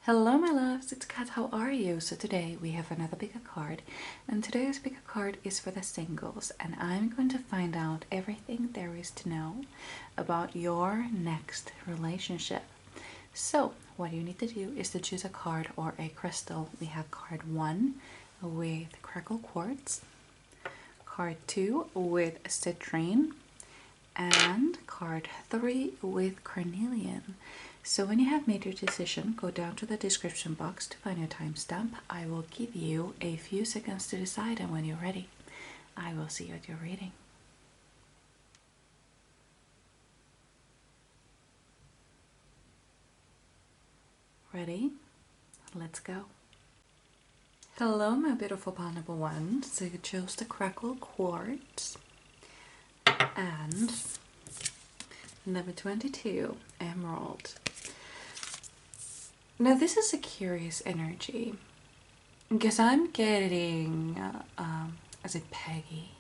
Hello my loves, it's Kat, how are you? So today we have another pick a card, and today's pick a card is for the singles, and I'm going to find out everything there is to know about your next relationship. So what you need to do is to choose a card or a crystal. We have card 1 with crackle quartz, card 2 with citrine, and card 3 with carnelian. So when you have made your decision, go down to the description box to find your timestamp. I will give you a few seconds to decide, and when you're ready, I will see you at your reading. Ready? Let's go. Hello my beautiful pile number 1. So you chose the crackle quartz, and number 22, emerald. Now this is a curious energy because I'm getting, is it Peggy?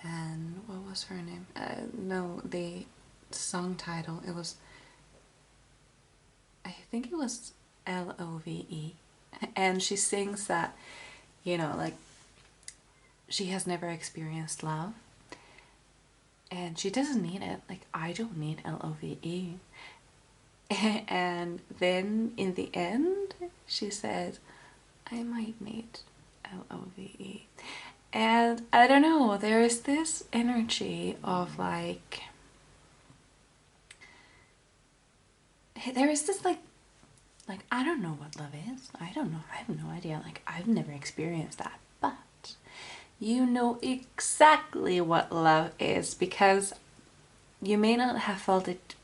And what was her name? No, the song title, it was, I think it was Love. And she sings that, you know, like she has never experienced love. And she doesn't need it. Like, I don't need Love. And then in the end, she said, I might need Love. And I don't know, there is this energy of like, there is this like I don't know what love is. I don't know. I have no idea. Like, I've never experienced that. But you know exactly what love is, because you may not have felt it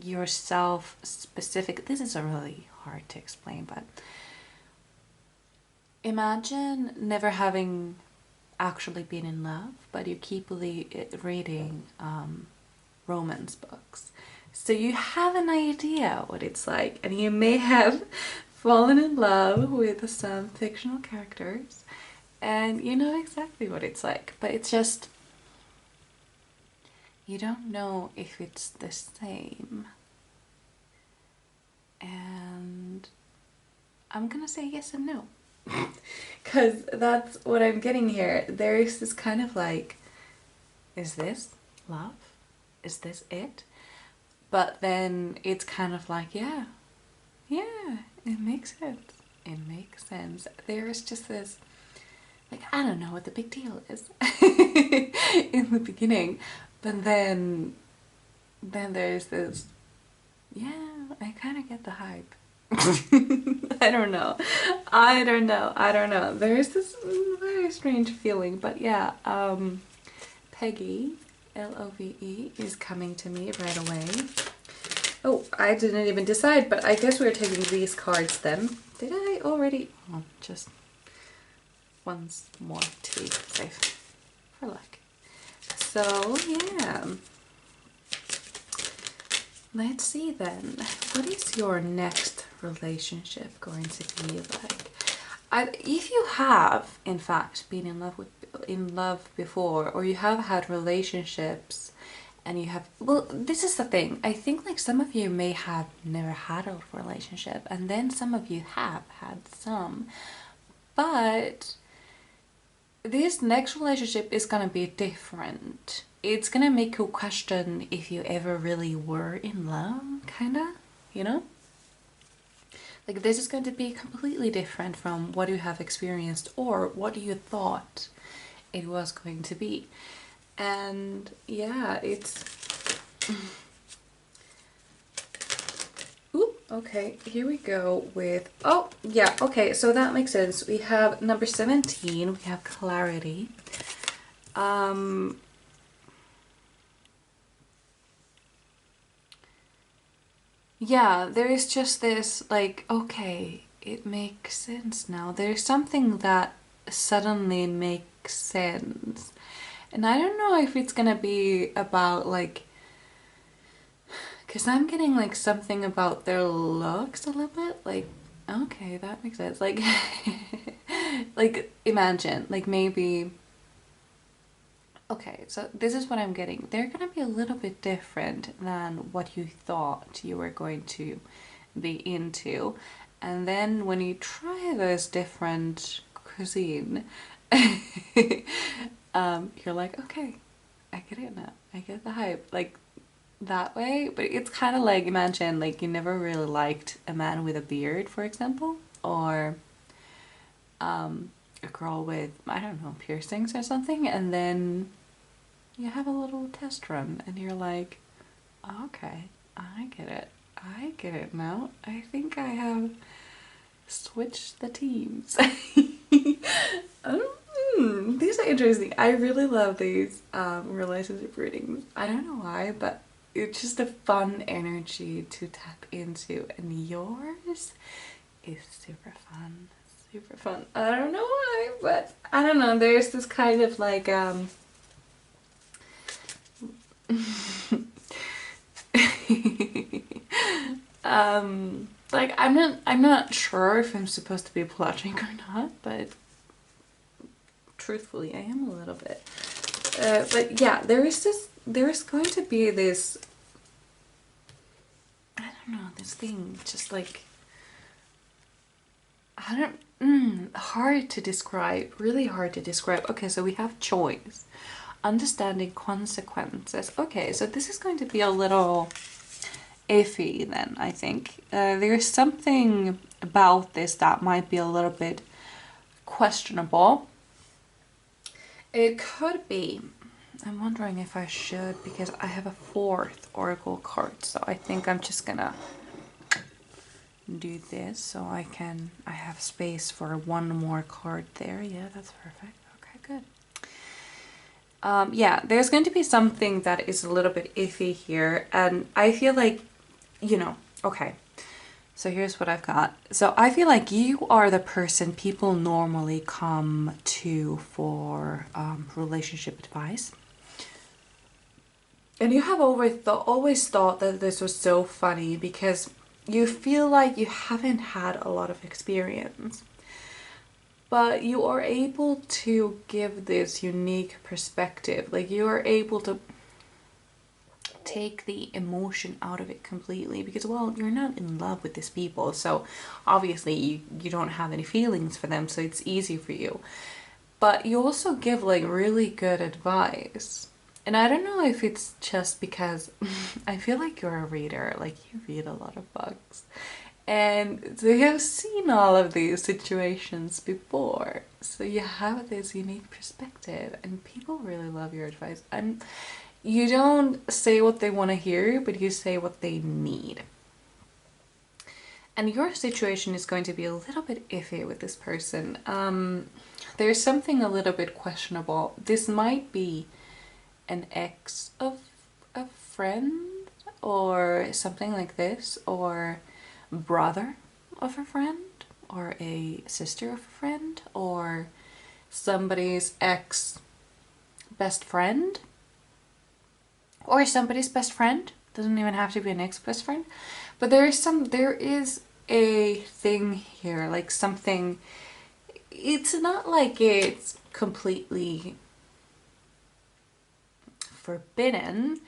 yourself specific. This is really hard to explain, but imagine never having actually been in love, but you keep reading romance books, so you have an idea what it's like, and you may have fallen in love with some fictional characters and you know exactly what it's like, but it's just you don't know if it's the same. And I'm gonna say yes and no, because that's what I'm getting here. There is this kind of like, is this love? Is this it? But then it's kind of like, yeah, it makes sense. It makes sense. There is just this, like, I don't know what the big deal is in the beginning, but then there's this, yeah, I kind of get the hype. I don't know. There's this very strange feeling, but yeah, Peggy, Love, is coming to me right away. Oh, I didn't even decide, but I guess we're taking these cards then. Did I already? Oh, just once more to be safe for luck. So yeah, let's see then. What is your next relationship going to be like? If you have, in fact, been in love before, or you have had relationships, and you have, well, this is the thing. I think like some of you may have never had a relationship, and then some of you have had some, but this next relationship is gonna be different. It's gonna make you question if you ever really were in love, kinda, you know? Like, this is going to be completely different from what you have experienced or what you thought it was going to be. And yeah, it's... Ooh, okay, here we go with... Oh, yeah, okay, so that makes sense. We have number 17, we have clarity. Yeah, there is just this, like, okay, it makes sense now. There's something that suddenly makes sense. And I don't know if it's gonna be about, like, because I'm getting, like, something about their looks a little bit. Like, okay, that makes sense. Like, like, imagine, like, maybe... Okay, so this is what I'm getting. They're gonna be a little bit different than what you thought you were going to be into. And then when you try those different cuisine, you're like, okay, I get it now. I get the hype. Like that way. But it's kind of like, imagine like you never really liked a man with a beard, for example, or a girl with, I don't know, piercings or something, and then you have a little test run and you're like, okay, I get it. I get it now. I think I have switched the teams. These are interesting. I really love these relationship readings. I don't know why, but it's just a fun energy to tap into, and yours is super fun. Super fun. I don't know why, but I don't know. There's this kind of like like I'm not sure if I'm supposed to be blushing or not, but truthfully I am a little bit. But yeah, there's going to be this, I don't know, this thing just like, I don't, hard to describe, really hard to describe. Okay, so we have choice, understanding consequences. Okay, so this is going to be a little iffy then, I think. There's something about this that might be a little bit questionable. It could be, I'm wondering if I should, because I have a fourth oracle card, so I think I'm just gonna do this so I have space for one more card there. Yeah, that's perfect. Okay, good. Yeah, there's going to be something that is a little bit iffy here, and I feel like, you know, okay, so here's what I've got. So I feel like you are the person people normally come to for relationship advice. And you have always thought that this was so funny because you feel like you haven't had a lot of experience, but you are able to give this unique perspective. Like you are able to take the emotion out of it completely because, well, you're not in love with these people, so obviously you don't have any feelings for them, so it's easy for you. But you also give like really good advice. And I don't know if it's just because I feel like you're a reader, like you read a lot of books. And so you have seen all of these situations before. So you have this unique perspective and people really love your advice. And you don't say what they want to hear, but you say what they need. And your situation is going to be a little bit iffy with this person. There's something a little bit questionable. This might be an ex of a friend or something like this, or brother of a friend, or a sister of a friend, or somebody's ex best friend, or somebody's best friend. Doesn't even have to be an ex best friend, but there is a thing here, like something. It's not like it's completely forbidden,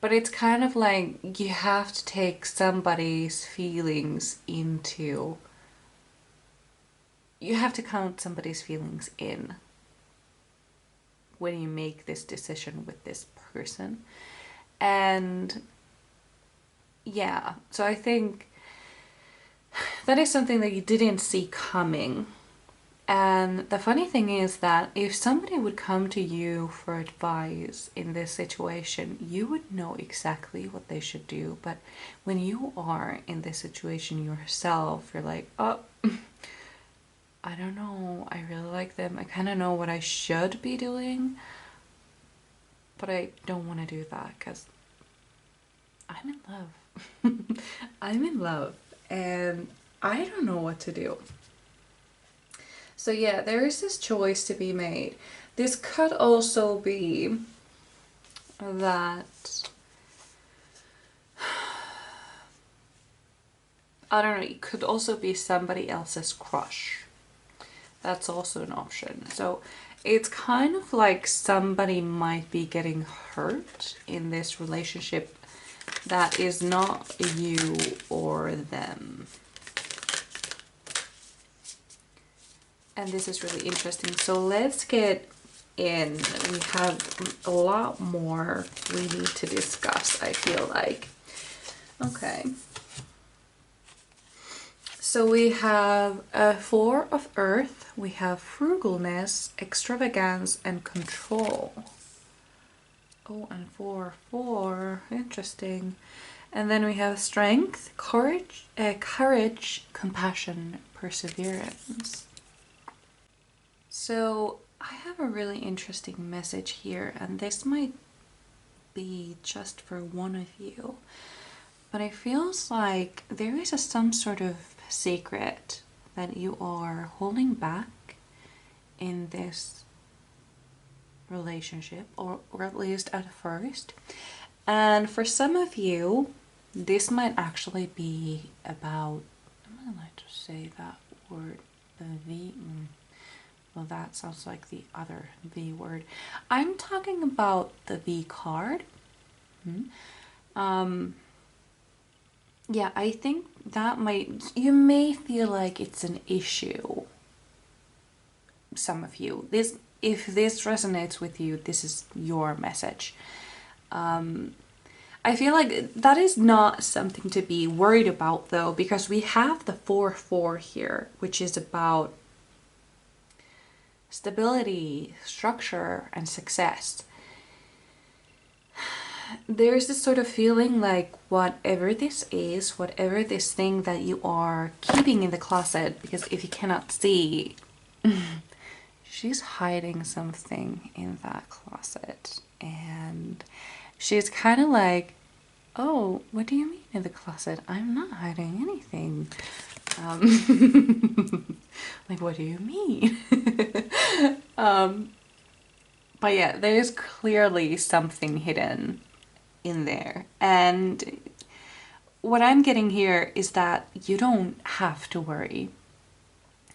but it's kind of like you have to take somebody's feelings into, you have to count somebody's feelings in when you make this decision with this person. And yeah, so I think that is something that you didn't see coming. And the funny thing is that if somebody would come to you for advice in this situation, you would know exactly what they should do. But when you are in this situation yourself, you're like, oh, I don't know, I really like them. I kind of know what I should be doing, but I don't want to do that because I'm in love. I'm in love and I don't know what to do. So yeah, there is this choice to be made. This could also be that, I don't know, it could also be somebody else's crush. That's also an option. So it's kind of like somebody might be getting hurt in this relationship that is not you or them. and this is really interesting. So let's get in. We have a lot more we need to discuss, I feel like. Okay. So we have a 4 of Earth, we have frugalness, extravagance, and control. Oh, and 4, interesting. And then we have strength, courage, compassion, perseverance. So I have a really interesting message here, and this might be just for one of you, but it feels like there is some sort of secret that you are holding back in this relationship, or at least at first. And for some of you, this might actually be about, I'm gonna like to say that word, the V. Well, that sounds like the other V word. I'm talking about the V card. Yeah, I think that you may feel like it's an issue. Some of you, if this resonates with you, this is your message. I feel like that is not something to be worried about though, because we have the 4-4 here, which is about stability, structure, and success. There's this sort of feeling like whatever this is, whatever this thing that you are keeping in the closet, because if you cannot see, she's hiding something in that closet, and she's kind of like, oh, what do you mean in the closet? I'm not hiding anything. Like, what do you mean? But yeah, there is clearly something hidden in there, and what I'm getting here is that you don't have to worry.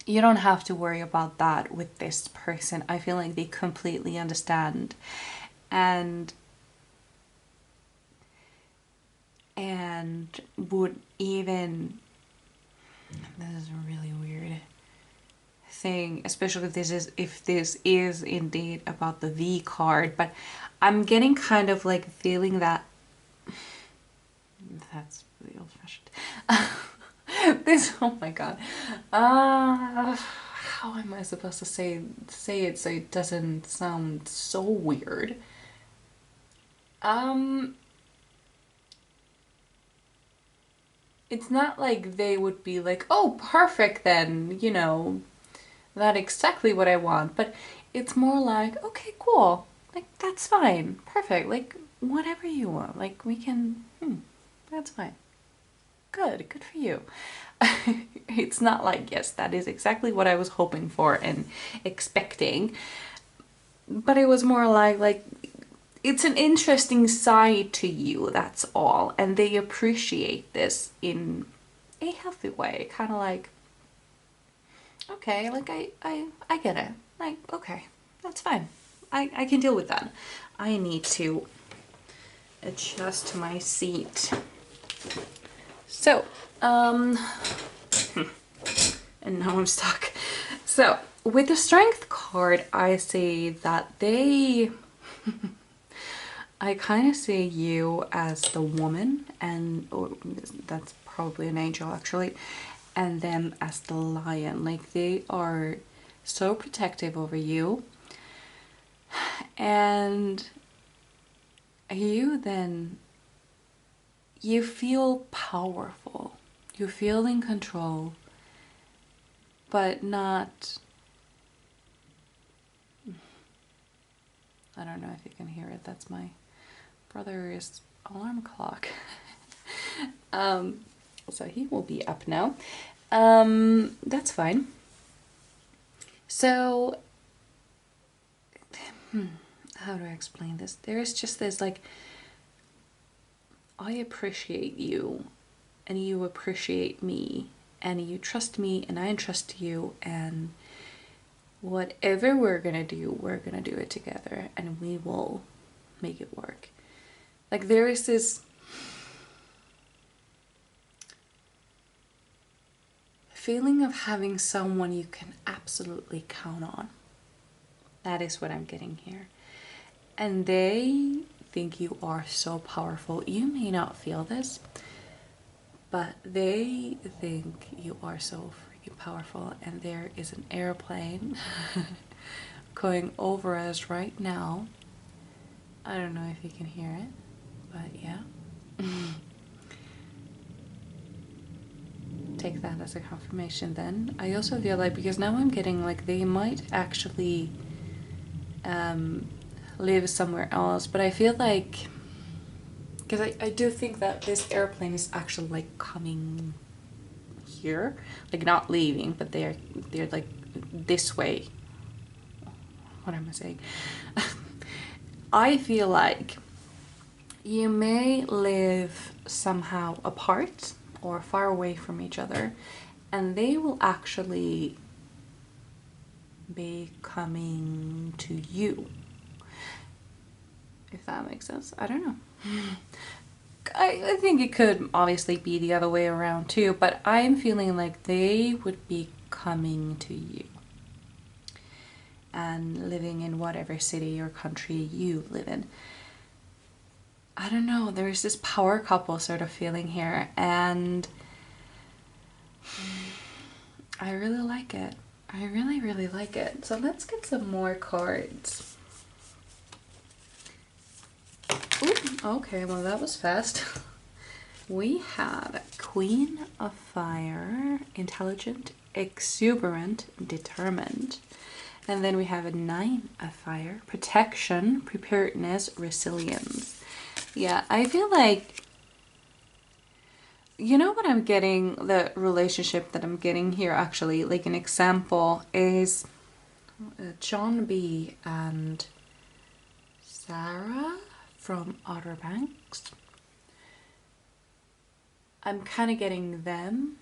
You don't have to worry about that with this person. I feel like they completely understand, and would even, this is a really weird thing, especially if this is indeed about the V card, but I'm getting kind of like feeling that that's really old-fashioned. Oh my god, how am I supposed to say it so it doesn't sound so weird? It's not like they would be like, oh, perfect then, you know, that's exactly what I want, but it's more like, okay, cool, like, that's fine, perfect, like, whatever you want, like, we can, that's fine. Good for you. It's not like, yes, that is exactly what I was hoping for and expecting, but it was more like it's an interesting side to you, that's all, and they appreciate this in a healthy way, kind of like, okay, like I get it, like, okay, that's fine, I can deal with that. I need to adjust my seat. So, and now I'm stuck. So, with the Strength card, I see that I kind of see you as the woman, or that's probably an angel actually, and them as the lion. Like, they are so protective over you, and you feel powerful, you feel in control, but not, I don't know if you can hear it, that's my brother's alarm clock. So he will be up now. That's fine. So, how do I explain this? There is just this, like, I appreciate you, and you appreciate me, and you trust me, and I trust you, and whatever we're gonna do it together, and we will make it work. Like, there is this feeling of having someone you can absolutely count on. That is what I'm getting here. And they think you are so powerful. You may not feel this, but they think you are so freaking powerful. And there is an airplane going over us right now. I don't know if you can hear it, but yeah. Take that as a confirmation then. I also feel like, because now I'm getting like they might actually live somewhere else, but I feel like, because I do think that this airplane is actually like coming here, like not leaving, but they're like this way. What am I saying? I feel like you may live somehow apart or far away from each other, and they will actually be coming to you, if that makes sense. I don't know. I think it could obviously be the other way around too, but I'm feeling like they would be coming to you and living in whatever city or country you live in. I don't know, there's this power couple sort of feeling here, and I really like it. I really, really like it. So let's get some more cards. Ooh, okay, well that was fast. We have Queen of Fire, intelligent, exuberant, determined. And then we have a Nine of Fire, protection, preparedness, resilience. Yeah, I feel like, you know what I'm getting, the relationship that I'm getting here actually, like an example is John B. and Sarah from Outer Banks. I'm kind of getting them.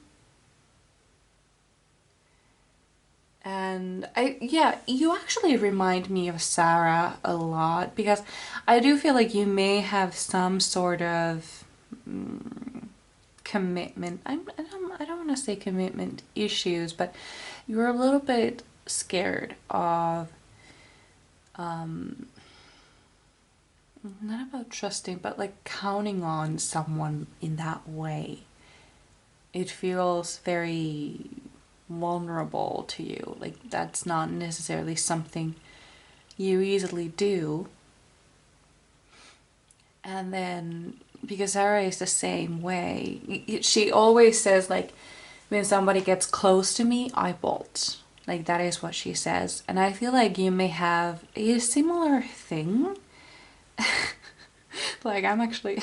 And yeah, you actually remind me of Sarah a lot, because I do feel like you may have some sort of commitment. I don't want to say commitment issues, but you're a little bit scared of, not about trusting, but like counting on someone in that way. It feels very vulnerable to you, like that's not necessarily something you easily do. And then because Sarah is the same way, she always says like, when somebody gets close to me, I bolt. Like that is what she says. And I feel like you may have a similar thing. Like I'm actually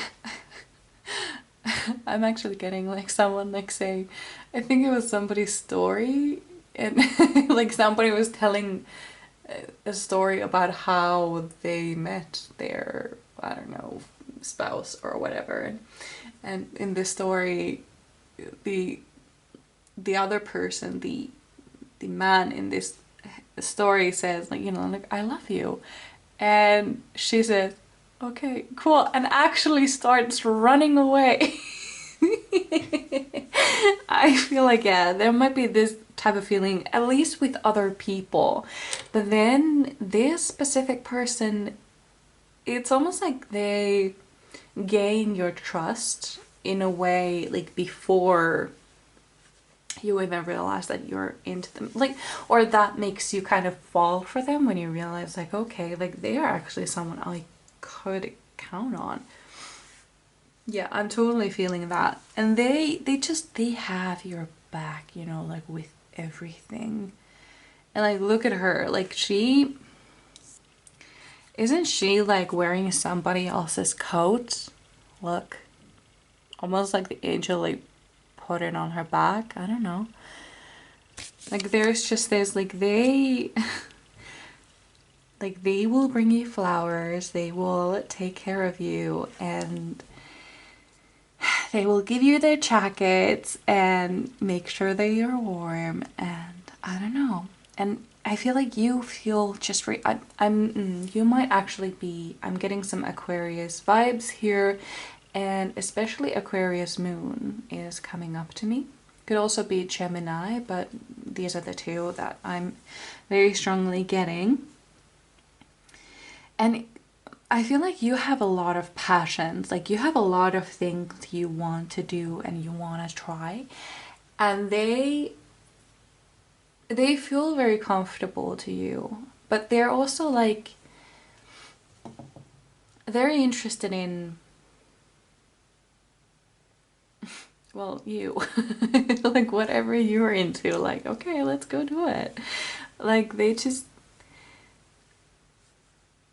getting like someone like saying, I think it was somebody's story, and like somebody was telling a story about how they met their, I don't know, spouse or whatever, and in this story the other person, the man in this story says like, you know, like I love you, and she says okay, cool, and actually starts running away. I feel like, yeah, there might be this type of feeling, at least with other people. But then this specific person, it's almost like they gain your trust in a way, like before you even realize that you're into them. Like, or that makes you kind of fall for them when you realize like, okay, like they are actually someone I could count on. Yeah, I'm totally feeling that. And they have your back, you know, like with everything. And like look at her, like isn't she like wearing somebody else's coat? Look, almost like the angel like put it on her back. I don't know, like there's just this like they like they will bring you flowers, they will take care of you, and they will give you their jackets and make sure that you're warm, and I don't know. And I feel like you feel just you might actually be, I'm getting some Aquarius vibes here, and especially Aquarius moon is coming up to me, Could also be Gemini, but these are the two that I'm very strongly getting. And I feel like you have a lot of passions, like you have a lot of things you want to do and you want to try, and they feel very comfortable to you, but they're also like very interested in, well, you. Like whatever you're into, like, okay, let's go do it. Like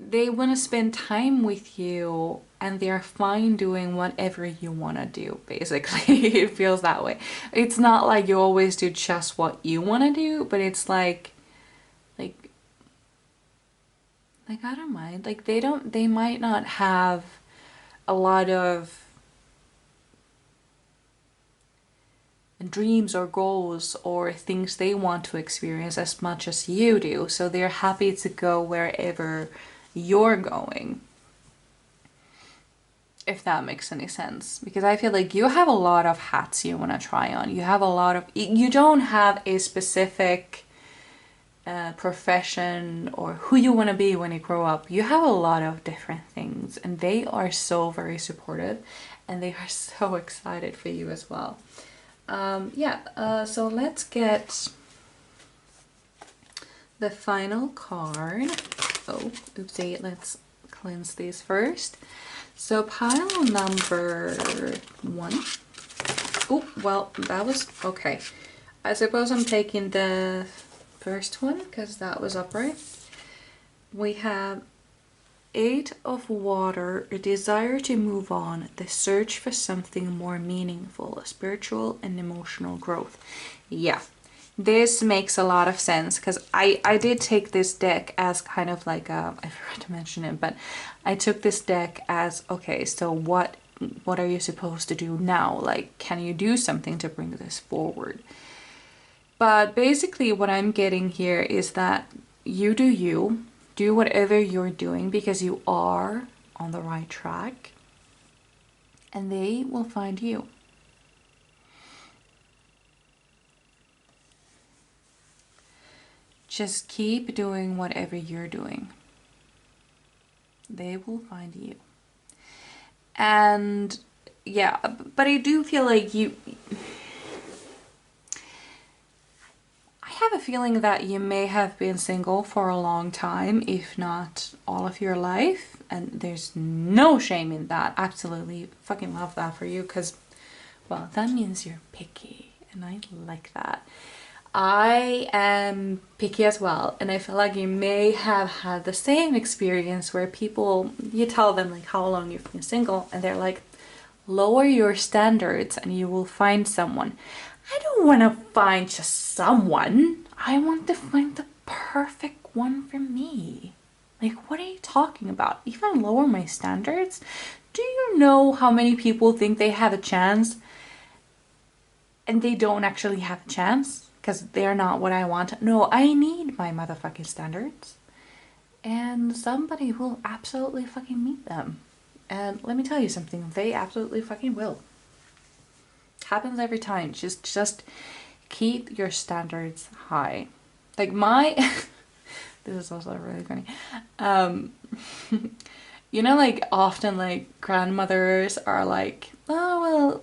they want to spend time with you, and they're fine doing whatever you want to do, basically. It feels that way. It's not like you always do just what you want to do, but it's like I don't mind. Like they might not have a lot of dreams or goals or things they want to experience as much as you do, so they're happy to go wherever you're going, if that makes any sense. Because I feel like you have a lot of hats you want to try on. You have a lot of, you don't have a specific profession or who you want to be when you grow up. You have a lot of different things, and they are so very supportive, and they are so excited for you as well. So let's get the final card. Oh, oopsie, let's cleanse these first. So pile number 1. Oh, well, that was okay. I suppose I'm taking the first one because that was upright. We have 8 of Water, a desire to move on, the search for something more meaningful, spiritual and emotional growth. Yeah, this makes a lot of sense, because I did take this deck as kind of like a, I forgot to mention it, but I took this deck as, okay, so what are you supposed to do now? Like, can you do something to bring this forward? But basically what I'm getting here is that you do whatever you're doing because you are on the right track, and they will find you. Just keep doing whatever you're doing. They will find you. And yeah, but I do feel like I have a feeling that you may have been single for a long time, if not all of your life, and there's no shame in that. Absolutely fucking love that for you, because, well, that means you're picky, and I like that. I am picky as well, and I feel like you may have had the same experience where people, you tell them like how long you've been single, and they're like, lower your standards and you will find someone. I don't want to find just someone. I want to find the perfect one for me. Like, what are you talking about? If I lower my standards, do you know how many people think they have a chance and they don't actually have a chance because they're not what I want? No, I need my motherfucking standards, and somebody will absolutely fucking meet them. And let me tell you something, they absolutely fucking will. Happens every time. Just keep your standards high. Like my this is also really funny. You know, like often like grandmothers are like, oh well,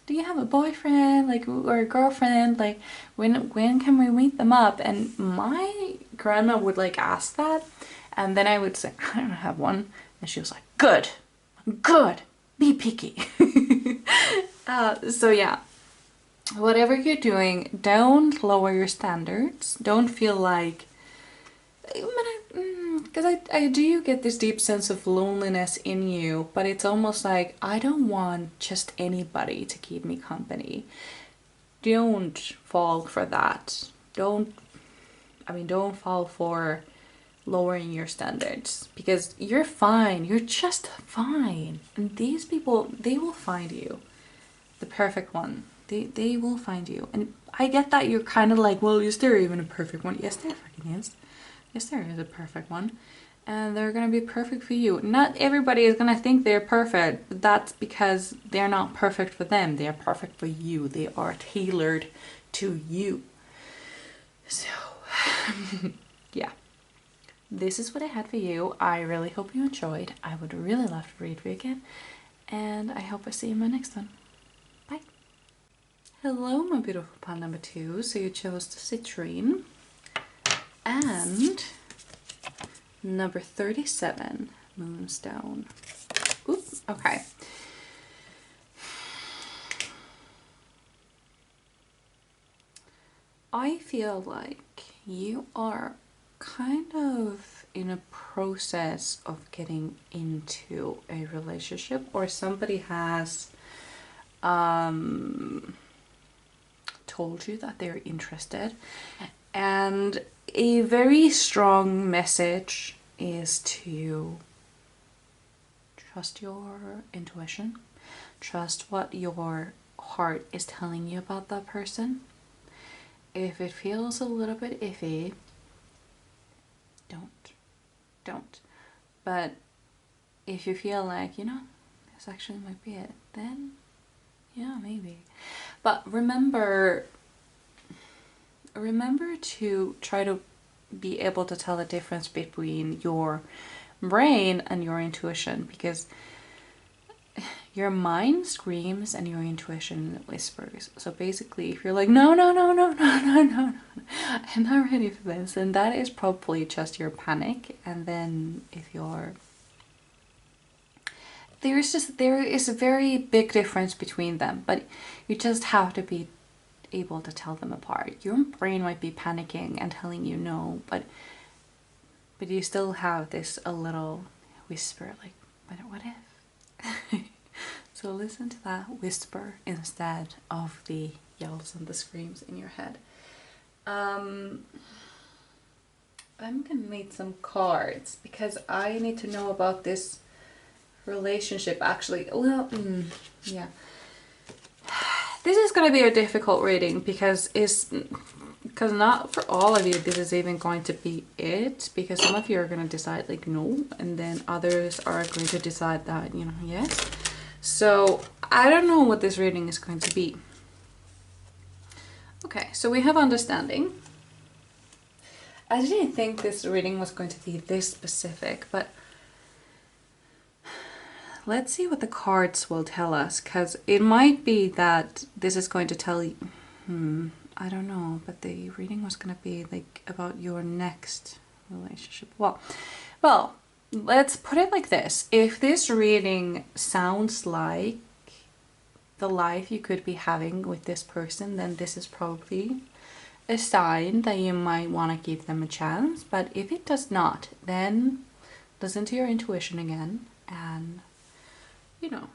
do you have a boyfriend, like, or a girlfriend, like when can we meet them up? And my grandma would like ask that, and then I would say, I don't have one, and she was like, good, be picky. So yeah, whatever you're doing, don't lower your standards. Don't feel like, because I do get this deep sense of loneliness in you, but it's almost like, I don't want just anybody to keep me company. Don't fall for that. Don't fall for lowering your standards, because you're fine. You're just fine. And these people, they will find you. The perfect one. They will find you. And I get that you're kind of like, well, is there even a perfect one? Yes, there fucking is. Yes, there is a perfect one. and they're gonna be perfect for you. Not everybody is gonna think they're perfect, but that's because they're not perfect for them. They are perfect for you. They are tailored to you. So, yeah. This is what I had for you. I really hope you enjoyed. I would really love to read for you again. And I hope I see you in my next one. Bye. Hello, my beautiful pile number 2. So you chose the citrine. And number 37, moonstone. Oops, okay. I feel like you are kind of in a process of getting into a relationship, or somebody has told you that they're interested, and a very strong message is to trust your intuition, trust what your heart is telling you about that person. If it feels a little bit iffy, don't. But if you feel like, you know, this actually might be it, then yeah, maybe. But remember to try to be able to tell the difference between your brain and your intuition, because your mind screams and your intuition whispers. So basically, if you're like, no, I'm not ready for this, and that is probably just your panic. And then if you're, there is a very big difference between them, but you just have to be able to tell them apart. Your brain might be panicking and telling you no, but you still have this a little whisper, like, what if? So listen to that whisper instead of the yells and the screams in your head. I'm gonna need some cards because I need to know about this relationship actually. Well, yeah. This is gonna be a difficult reading because not for all of you this is even going to be it, because some of you are going to decide like no, and then others are going to decide that, you know, yes. So I don't know what this reading is going to be. Okay, so we have understanding. I didn't think this reading was going to be this specific, but let's see what the cards will tell us, because it might be that this is going to tell you, I don't know, but the reading was going to be like about your next relationship. Well, let's put it like this. If this reading sounds like the life you could be having with this person, then this is probably a sign that you might want to give them a chance. But if it does not, then listen to your intuition again and, you know,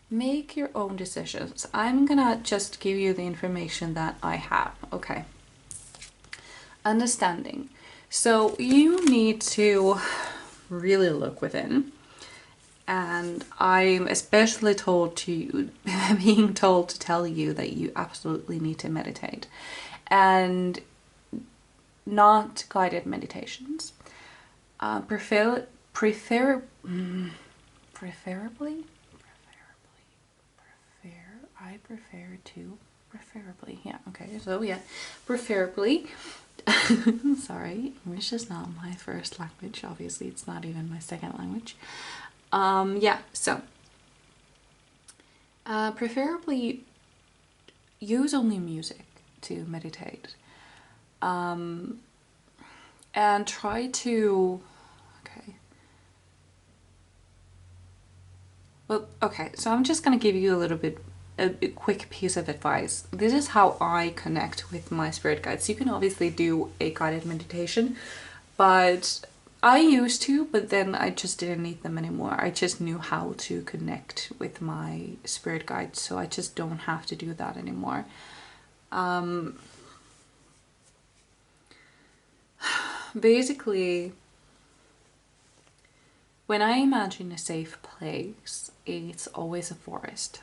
make your own decisions. I'm gonna just give you the information that I have. Okay. Understanding. So you need to really look within, and I'm especially being told to tell you that you absolutely need to meditate, and not guided meditations. Preferably yeah, okay, so yeah, preferably sorry, English is not my first language, obviously it's not even my second language. Yeah, so preferably use only music to meditate, and try to, okay, so I'm just gonna give you a little bit a quick piece of advice. This is how I connect with my spirit guides. You can obviously do a guided meditation, but I used to, but then I just didn't need them anymore. I just knew how to connect with my spirit guides, so I just don't have to do that anymore. Basically, when I imagine a safe place, it's always a forest.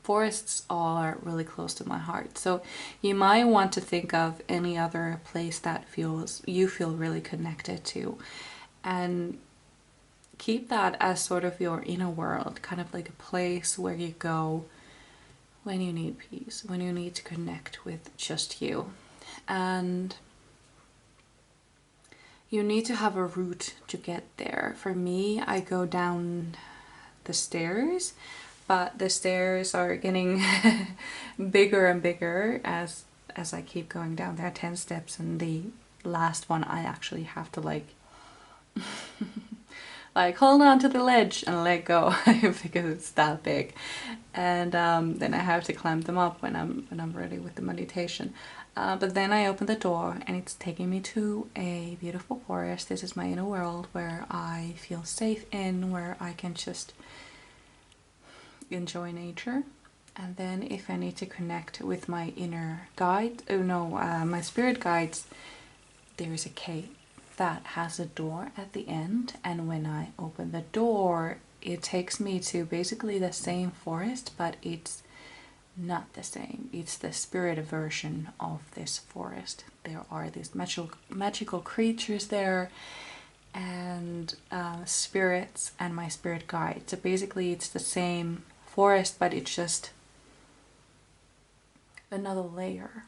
Forests are really close to my heart. So you might want to think of any other place that you feel really connected to. and keep that as sort of your inner world, kind of like a place where you go when you need peace, when you need to connect with just you. And you need to have a route to get there. For me, I go down the stairs, but the stairs are getting bigger and bigger as I keep going down. There are 10 steps, and the last one I actually have to like like hold on to the ledge and let go because it's that big. And then I have to climb them up when I'm ready with the meditation. But then I open the door and it's taking me to a beautiful forest. This is my inner world where I feel safe in, where I can just enjoy nature. And then if I need to connect with my inner guide, my spirit guides, there is a cave that has a door at the end, and when I open the door it takes me to basically the same forest, but it's not the same. It's the spirit version of this forest. There are these magical creatures there, and spirits and my spirit guide. So basically it's the same forest, but it's just another layer.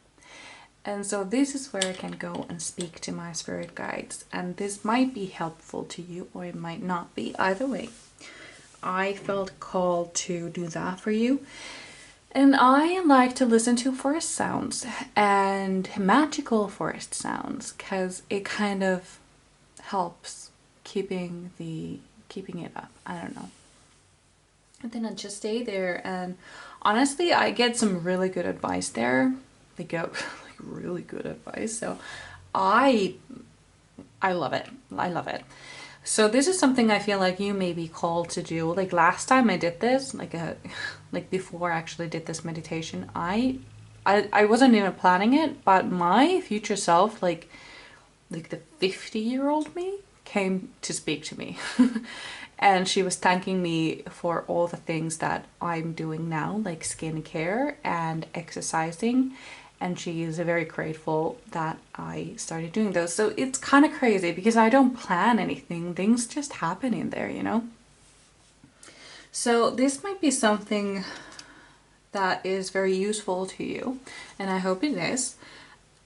And so this is where I can go and speak to my spirit guides, and this might be helpful to you or it might not be. Either way, I felt called to do that for you. And I like to listen to forest sounds and magical forest sounds because it kind of helps keeping it up. I don't know. And then I just stay there, and honestly I get some really good advice there. They go really good advice, so I love it. I love it. So this is something I feel like you may be called to do. Like last time I did this, like before I actually did this meditation, I wasn't even planning it, but my future self, like the 50-year-old me, came to speak to me. And she was thanking me for all the things that I'm doing now, like skincare and exercising. And she is very grateful that I started doing those. So it's kind of crazy because I don't plan anything. Things just happen in there, you know? So this might be something that is very useful to you, and I hope it is.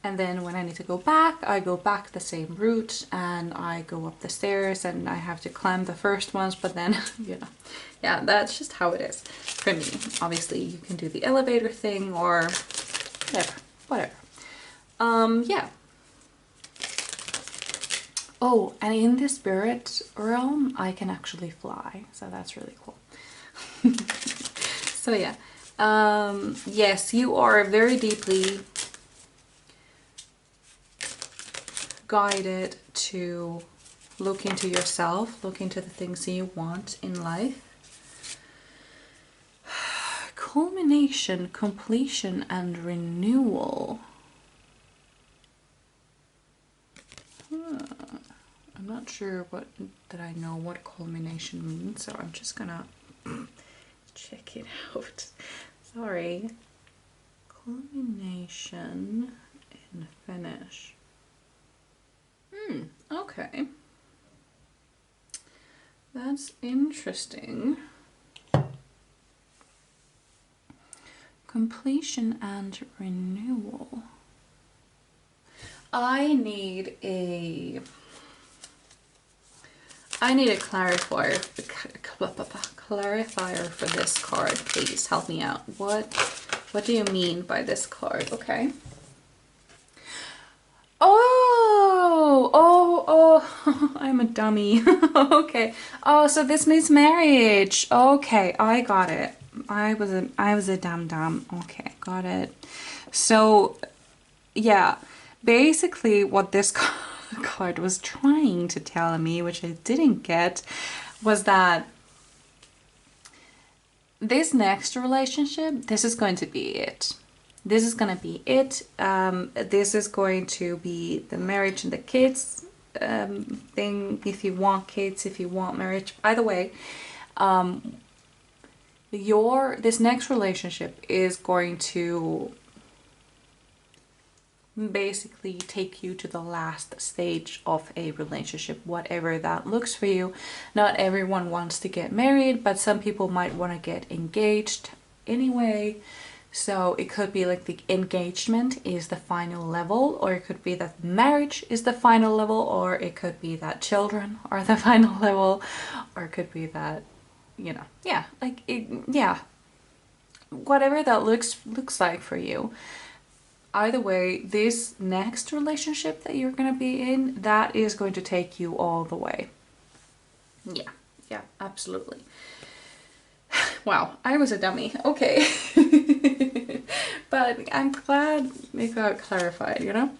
And then when I need to go back, I go back the same route and I go up the stairs, and I have to climb the first ones, but then, you know, yeah, that's just how it is for me. Obviously, you can do the elevator thing or whatever. Yeah. Oh, and in the spirit realm, I can actually fly, so that's really cool. So yeah, yes, you are very deeply guided to look into yourself, look into the things you want in life. Culmination, completion, and renewal. I'm not sure that I know what culmination means, so I'm just gonna check it out. Sorry. Culmination and finish. Okay. That's interesting. Completion and renewal. I need a clarifier for this card. Please help me out. What do you mean by this card? Okay. Oh, I'm a dummy. Okay. Oh, so this means marriage. Okay, I got it. I was a dum-dum. Okay, got it. So, yeah, basically what this card was trying to tell me, which I didn't get, was that this next relationship, this is going to be it. This is going to be it. This is going to be the marriage and the kids thing. If you want kids, if you want marriage. By the way, this next relationship is going to basically take you to the last stage of a relationship, whatever that looks for you. Not everyone wants to get married, but some people might want to get engaged anyway. So it could be like the engagement is the final level, or it could be that marriage is the final level, or it could be that children are the final level, or it could be that, you know, yeah, like it, yeah, whatever that looks like for you. Either way, this next relationship that you're going to be in, that is going to take you all the way. Yeah, absolutely. Wow, I was a dummy. Okay. But I'm glad it got clarified, you know?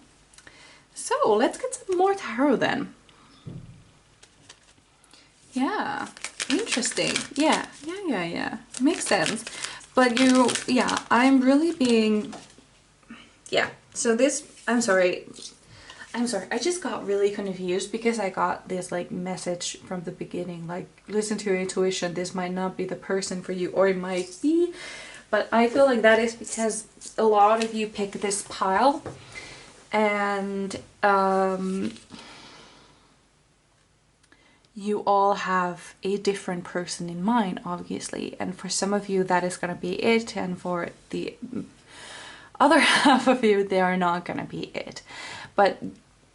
So let's get some more tarot then. Yeah, interesting. Yeah. Makes sense. But yeah, I'm really being... Yeah, so this, I'm sorry, I just got really confused because I got this like message from the beginning, like listen to your intuition, this might not be the person for you, or it might be, but I feel like that is because a lot of you pick this pile, and you all have a different person in mind, obviously, and for some of you that is going to be it, and for the other half of you, they are not gonna be it. But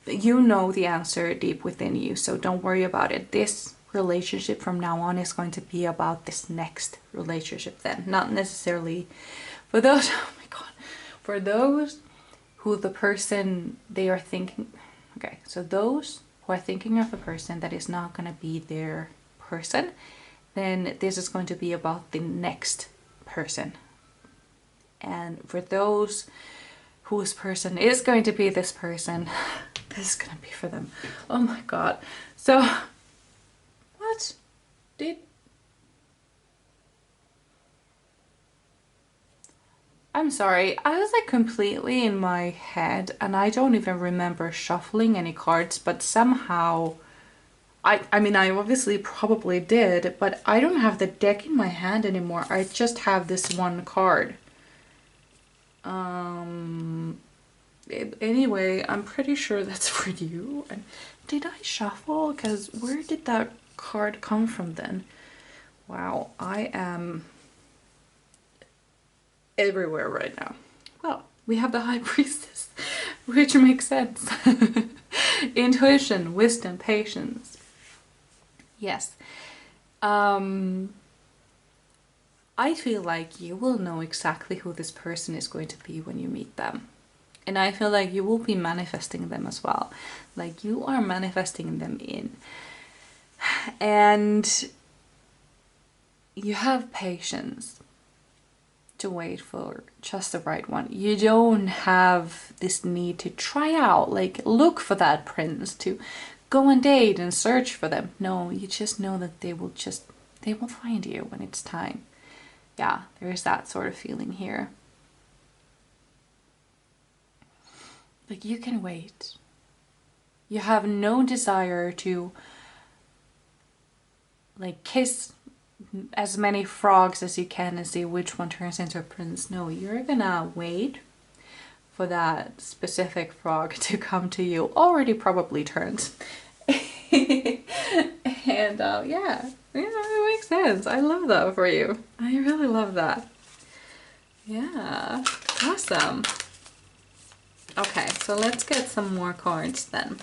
you know the answer deep within you, so don't worry about it. This relationship from now on is going to be about this next relationship then. Not necessarily for those, oh my god, for those who the person they are thinking, okay, so those who are thinking of a person that is not gonna be their person, then this is going to be about the next person. And for those whose person is going to be this person, this is going to be for them. Oh my god. So, what did... I'm sorry, I was like completely in my head and I don't even remember shuffling any cards, but somehow... I mean, I obviously probably did, but I don't have the deck in my hand anymore. I just have this one card. Anyway, I'm pretty sure that's for you. And did I shuffle? Because where did that card come from then? Wow, I am everywhere right now. Well, we have the High Priestess, which makes sense. Intuition, wisdom, patience. Yes. I feel like you will know exactly who this person is going to be when you meet them. And I feel like you will be manifesting them as well. Like you are manifesting them in. And you have patience to wait for just the right one. You don't have this need to try out, like look for that prince, to go and date and search for them. No, you just know that they will find you when it's time. Yeah, there is that sort of feeling here. Like you can wait. You have no desire to like kiss as many frogs as you can and see which one turns into a prince. No, you're gonna wait for that specific frog to come to you. Already probably turned. And yeah, it makes sense. I love that for you. I really love that. Yeah, awesome. Okay, so let's get some more cards then.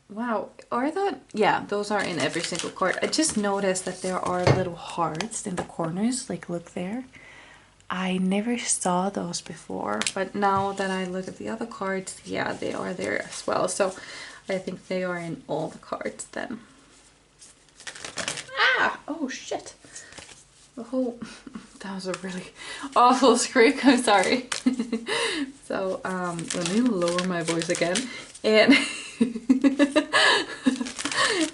Wow, are that... Yeah, those are in every single card. I just noticed that there are little hearts in the corners, like look there. I never saw those before, but now that I look at the other cards, yeah, they are there as well. So I think they are in all the cards then. Ah! Oh shit! The whole... That was a really awful squeak, I'm sorry. So, let me lower my voice again and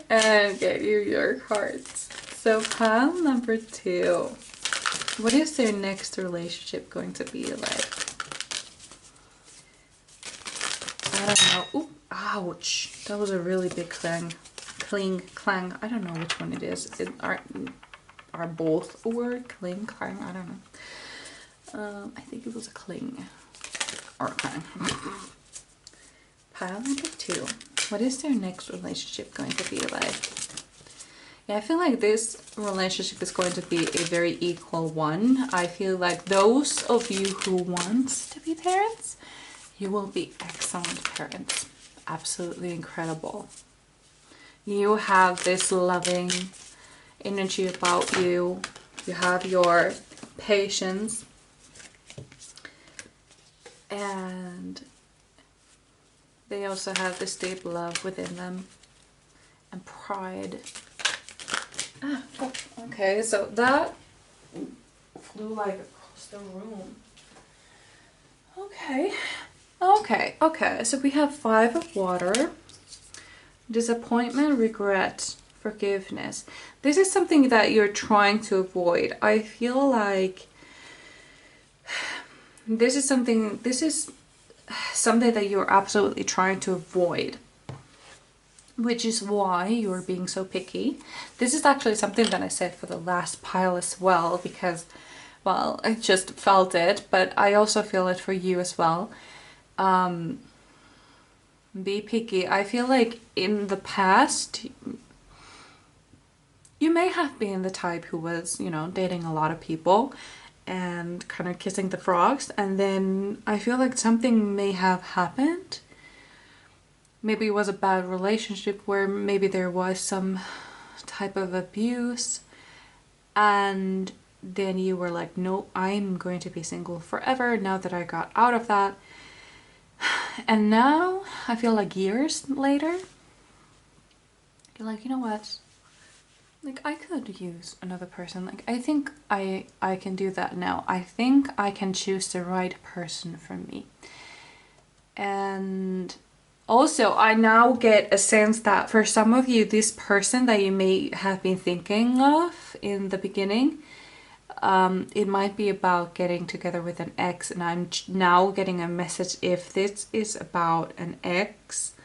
and get you your cards. So pile number 2. What is their next relationship going to be like? I don't know. Ooh, ouch. That was a really big clang. Clang. I don't know which one it is. Are both a word? Cling, clang, I don't know. I think it was a cling. Okay. Pile number 2. What is their next relationship going to be like? Yeah, I feel like this relationship is going to be a very equal one. I feel like those of you who want to be parents, you will be excellent parents. Absolutely incredible. You have this loving energy about you. You have your patience. And they also have this deep love within them. And pride. Ah, oh, okay, so that flew like across the room. Okay, so we have 5 of water. Disappointment, regret, forgiveness. This is something that you're trying to avoid. I feel like this is something that you're absolutely trying to avoid, which is why you're being so picky. This is actually something that I said for the last pile as well, because, well, I just felt it, but I also feel it for you as well. Be picky. I feel like in the past, you may have been the type who was, you know, dating a lot of people and kind of kissing the frogs, and then I feel like something may have happened. Maybe it was a bad relationship where maybe there was some type of abuse, and then you were like, no, I'm going to be single forever now that I got out of that. And now I feel like years later, you're like, you know what? Like, I could use another person. Like, I think I can do that now. I think I can choose the right person for me. And also, I now get a sense that for some of you, this person that you may have been thinking of in the beginning, it might be about getting together with an ex, and I'm now getting a message. If this is about an ex,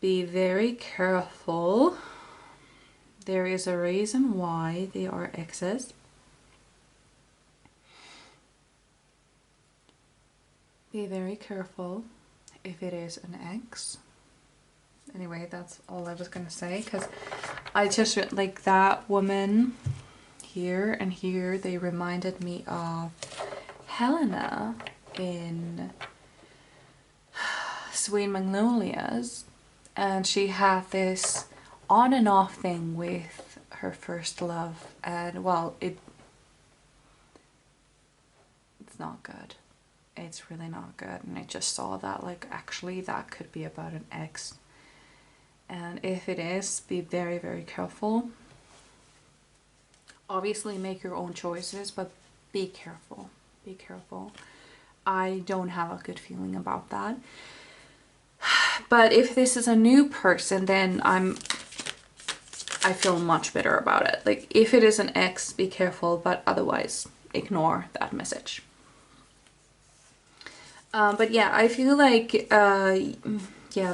be very careful. There is a reason why they are exes. Be very careful if it is an ex. Anyway, that's all I was gonna say, because I just like that woman here and here, they reminded me of Helena in Sweet Magnolias, and she had this on and off thing with her first love, and well, it's not good. It's really not good, and I just saw that, like, actually that could be about an ex, and if it is, be very, very careful. Obviously make your own choices, but be careful. Be careful. I don't have a good feeling about that. But if this is a new person, then I feel much better about it. Like, if it is an ex, be careful, but otherwise ignore that message. But yeah, I feel like yeah,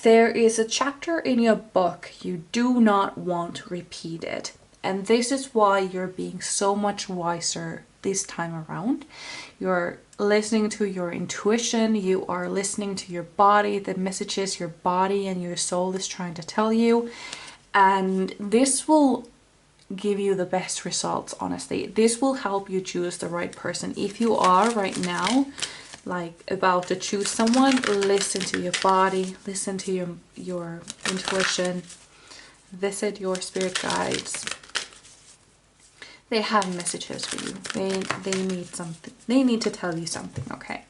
there is a chapter in your book you do not want repeated, and this is why you're being so much wiser this time around. You're listening to your intuition, you are listening to your body, the messages your body and your soul is trying to tell you, and this will give you the best results, honestly. This will help you choose the right person. If you are right now like about to choose someone, listen to your body, listen to your intuition, visit your spirit guides. They have messages for you. They need something. They need to tell you something, okay?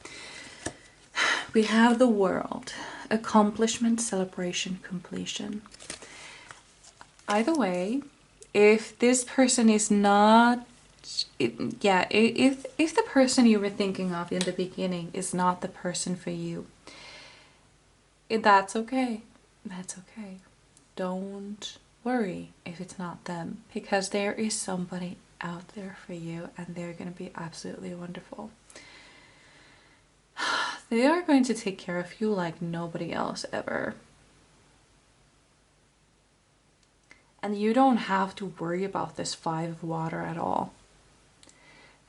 We have the World. Accomplishment, celebration, completion. Either way, if this person is not, if the person you were thinking of in the beginning is not the person for you, that's okay. That's okay. Don't worry if it's not them, because there is somebody out there for you, and they're going to be absolutely wonderful. They are going to take care of you like nobody else ever. And you don't have to worry about this 5 of water at all.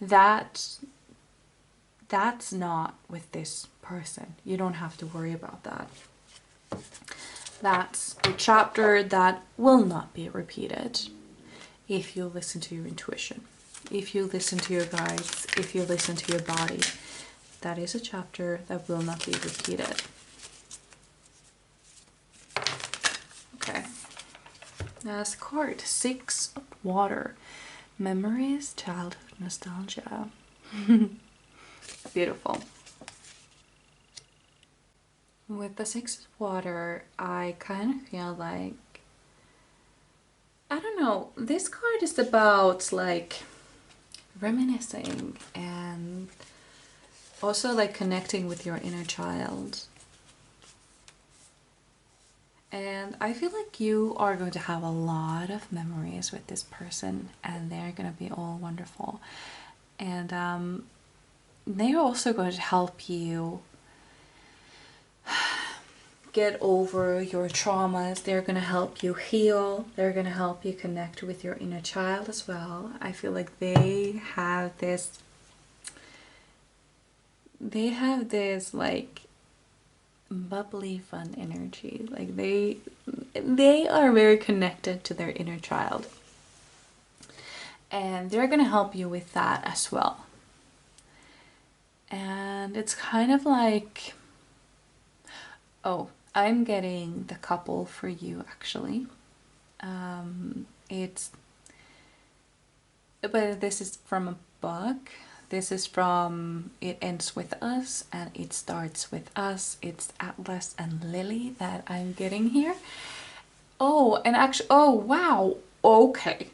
that's not with this person. You don't have to worry about that. That's a chapter that will not be repeated if you listen to your intuition, if you listen to your guides, if you listen to your body. That is a chapter that will not be repeated. Okay. Last card, 6 of Water. Memories, childhood, nostalgia. Beautiful. With the 6 of Water, I kind of feel like, I don't know, this card is about like reminiscing and also like connecting with your inner child. And I feel like you are going to have a lot of memories with this person, and they're going to be all wonderful. And they're also going to help you get over your traumas. They're going to help you heal. They're going to help you connect with your inner child as well. I feel like they have this like bubbly fun energy. Like they are very connected to their inner child, and they're going to help you with that as well. And it's kind of like, oh, I'm getting the couple for you actually. But this is from a book. This is from It Ends With Us and It Starts With Us. It's Atlas and Lily that I'm getting here. Oh, and actually, oh wow, okay.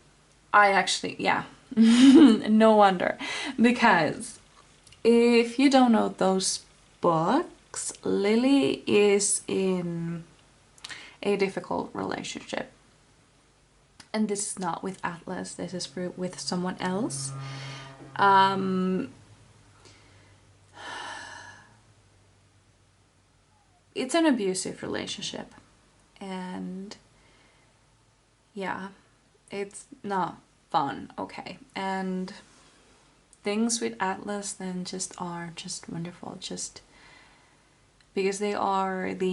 I actually, yeah, no wonder. Because if you don't know those books, Lily is in a difficult relationship. And this is not with Atlas, this is with someone else. It's an abusive relationship, and yeah, it's not fun, okay. And things with Atlas then are just wonderful, just because they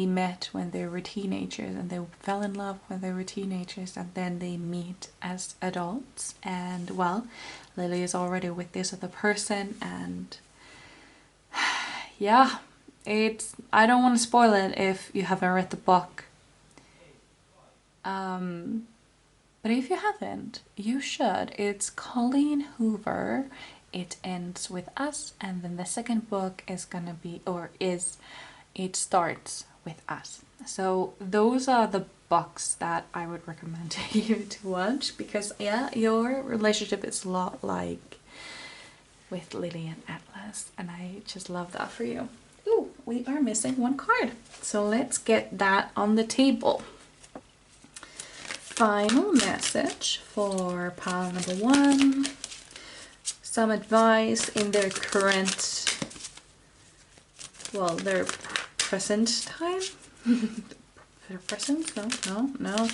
met when they were teenagers, and they fell in love when they were teenagers, and then they meet as adults. And well, Lily is already with this other person, and yeah, I don't want to spoil it if you haven't read the book. But if you haven't, you should. It's Colleen Hoover, It Ends With Us, and then the second book is gonna be, or is It Starts With Us. So those are the books that I would recommend to you to watch, because yeah, your relationship is a lot like with Lily and Atlas, and I just love that for you. Ooh, we are missing one card, so let's get that on the table. Final message for pile number 1. Some advice in their current, well, their present time? Their present? No.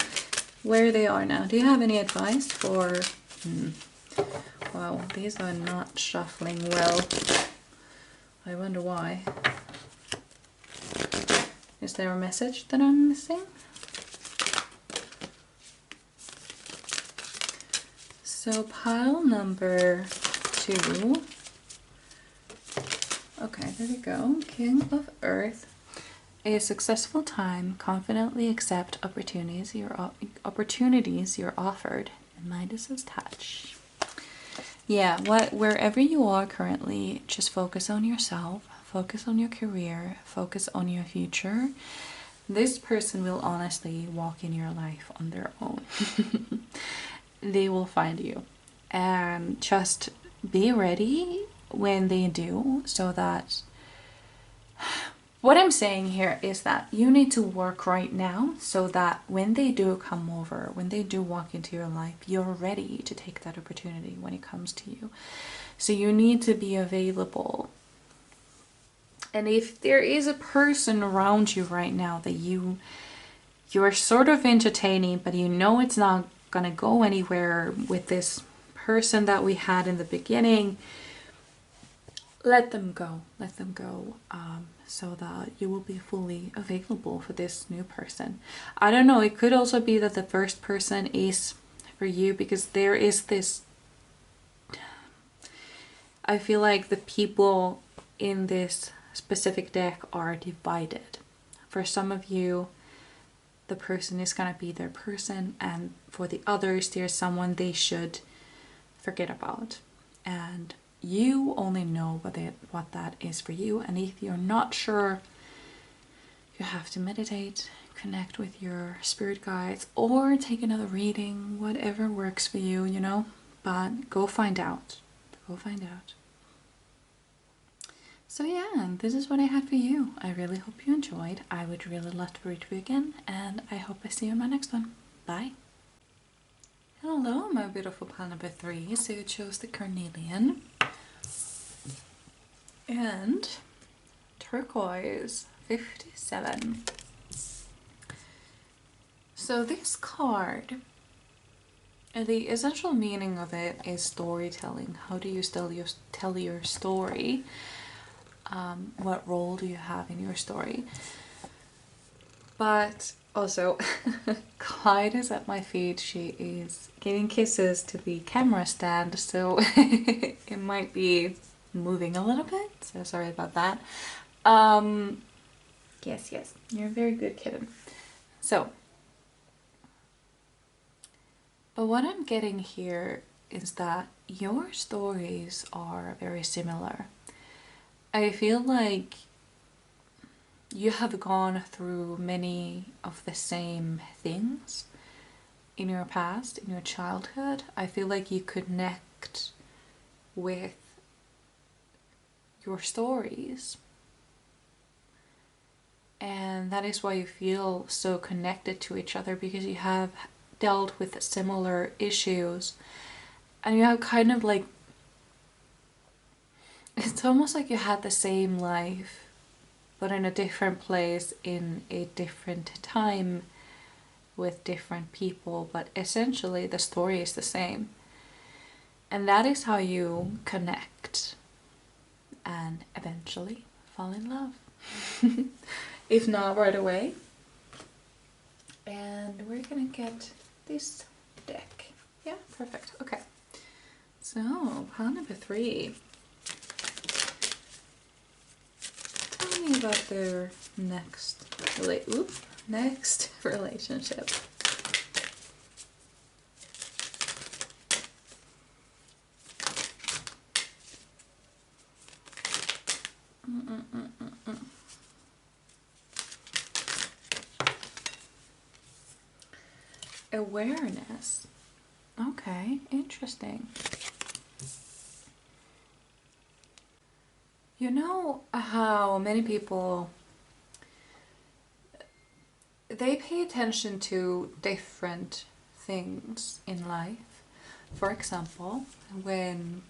Where they are now. Do you have any advice for... Wow, these are not shuffling well. I wonder why. Is there a message that I'm missing? So pile number 2. Okay, there we go. King of Earth. A successful time. Confidently accept opportunities you're offered. And Midas's touch. Yeah, wherever you are currently, just focus on yourself. Focus on your career. Focus on your future. This person will honestly walk in your life on their own. They will find you, and just be ready when they do, so that what I'm saying here is that you need to work right now so that when they do come over, when they do walk into your life, you're ready to take that opportunity when it comes to you. So you need to be available. And if there is a person around you right now that you're sort of entertaining, but you know it's not gonna go anywhere with this person that we had in the beginning, let them go, so that you will be fully available for this new person. I don't know, it could also be that the first person is for you, because there is this, I feel like the people in this specific deck are divided. For some of you, the person is gonna be their person, and for the others, there's someone they should forget about. And you only know what that is for you. And if you're not sure, you have to meditate, connect with your spirit guides, or take another reading, whatever works for you, you know. But go find out. Go find out. So yeah, this is what I had for you. I really hope you enjoyed. I would really love to read for you again, and I hope I see you in my next one. Bye. Hello, my beautiful pile number 3. So you chose the Carnelian and turquoise 57. So this card, the essential meaning of it is storytelling. How do you tell your story? What role do you have in your story? But also, Clyde is at my feet. She is giving kisses to the camera stand, so it might be moving a little bit, so sorry about that. Yes, you're a very good kitten. So, but what I'm getting here is that your stories are very similar. I feel like you have gone through many of the same things in your past, in your childhood. I feel like you connect with your stories. And that is why you feel so connected to each other, because you have dealt with similar issues. And you have kind of like, it's almost like you had the same life, but in a different place, in a different time, with different people, but essentially the story is the same. And that is how you connect and eventually fall in love. If not right away. And we're gonna get this deck. Yeah, perfect. Okay. So, pile number 3. Tell me about their next relationship. Awareness. Okay, interesting. You know how many people, they pay attention to different things in life. For example, when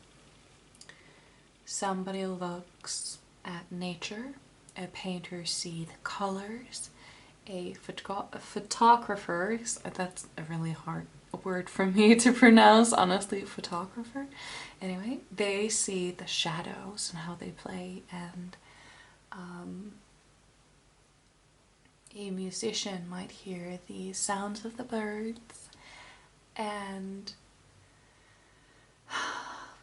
somebody looks at nature, a painter sees the colors, a photographer, that's a really hard word for me to pronounce, honestly, photographer. Anyway, they see the shadows and how they play, and a musician might hear the sounds of the birds, and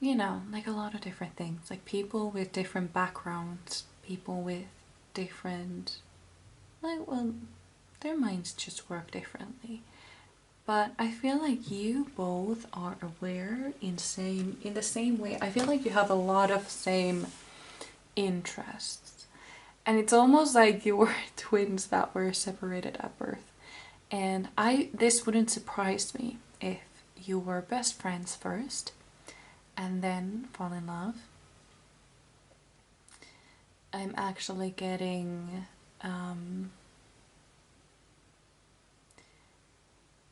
you know, like a lot of different things, like people with different backgrounds, people with different, like, well, their minds just work differently. But I feel like you both are aware in the same way. I feel like you have a lot of same interests. And it's almost like you were twins that were separated at birth. And this wouldn't surprise me if you were best friends first and then fall in love. I'm actually getting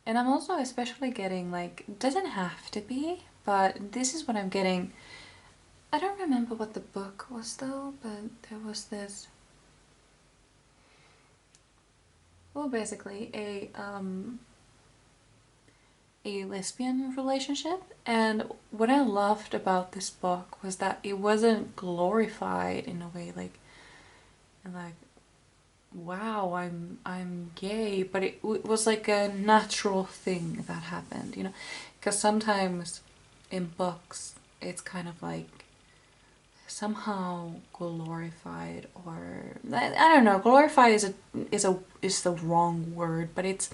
and I'm also especially getting, like, it doesn't have to be, but this is what I'm getting. I don't remember what the book was though, but there was this, well, basically a a lesbian relationship, and what I loved about this book was that it wasn't glorified in a way like wow, I'm gay, but it was like a natural thing that happened, you know, because sometimes in books it's kind of like somehow glorified, or I don't know, glorified is the wrong word, but it's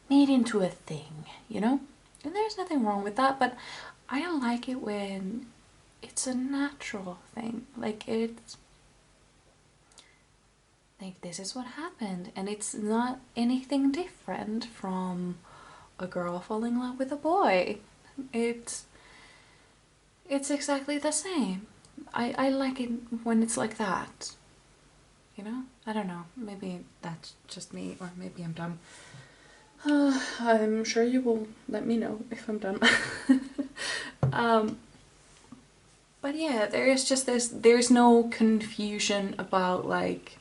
made into a thing, you know, and there's nothing wrong with that, but I don't like it when it's a natural thing, like it's like this is what happened, and it's not anything different from a girl falling in love with a boy. It's exactly the same. I like it when it's like that. You know? I don't know. Maybe that's just me, or maybe I'm dumb. I'm sure you will let me know if I'm dumb. But yeah, there is just this, there's no confusion about like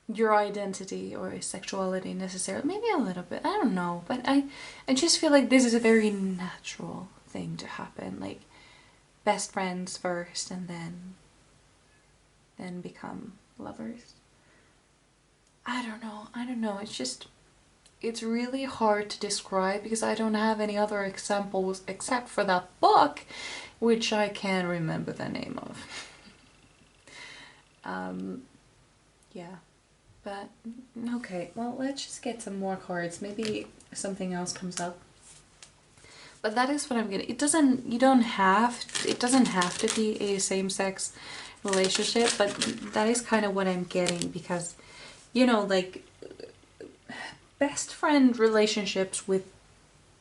your identity or sexuality necessarily. Maybe a little bit, I don't know, but I just feel like this is a very natural thing to happen, like best friends first and then become lovers. I don't know, it's just, it's really hard to describe because I don't have any other examples except for that book, which I can't remember the name of. Yeah. But, okay, well, let's just get some more cards. Maybe something else comes up. But that is what I'm getting. It doesn't have to be a same-sex relationship, but that is kind of what I'm getting because, you know, like, best friend relationships with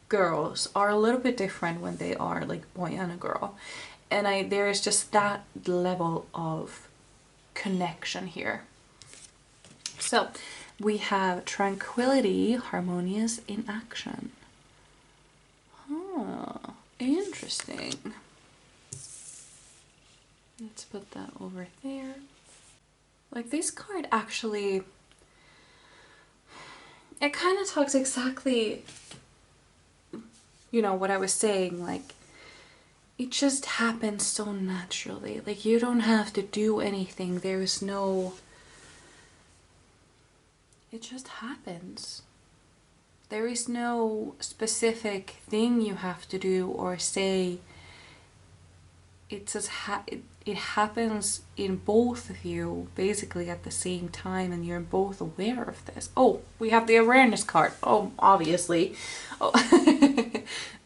girls are a little bit different when they are, like, boy and a girl. And there is just that level of connection here. So we have tranquility, harmonious in action. Huh, interesting. Let's put that over there. Like this card actually, it kind of talks exactly, you know, what I was saying, like it just happens so naturally. Like you don't have to do anything. There is no, it just happens. There is no specific thing you have to do or say. It just it happens in both of you basically at the same time, and you're both aware of this. Oh, we have the awareness card. Oh, obviously. Oh,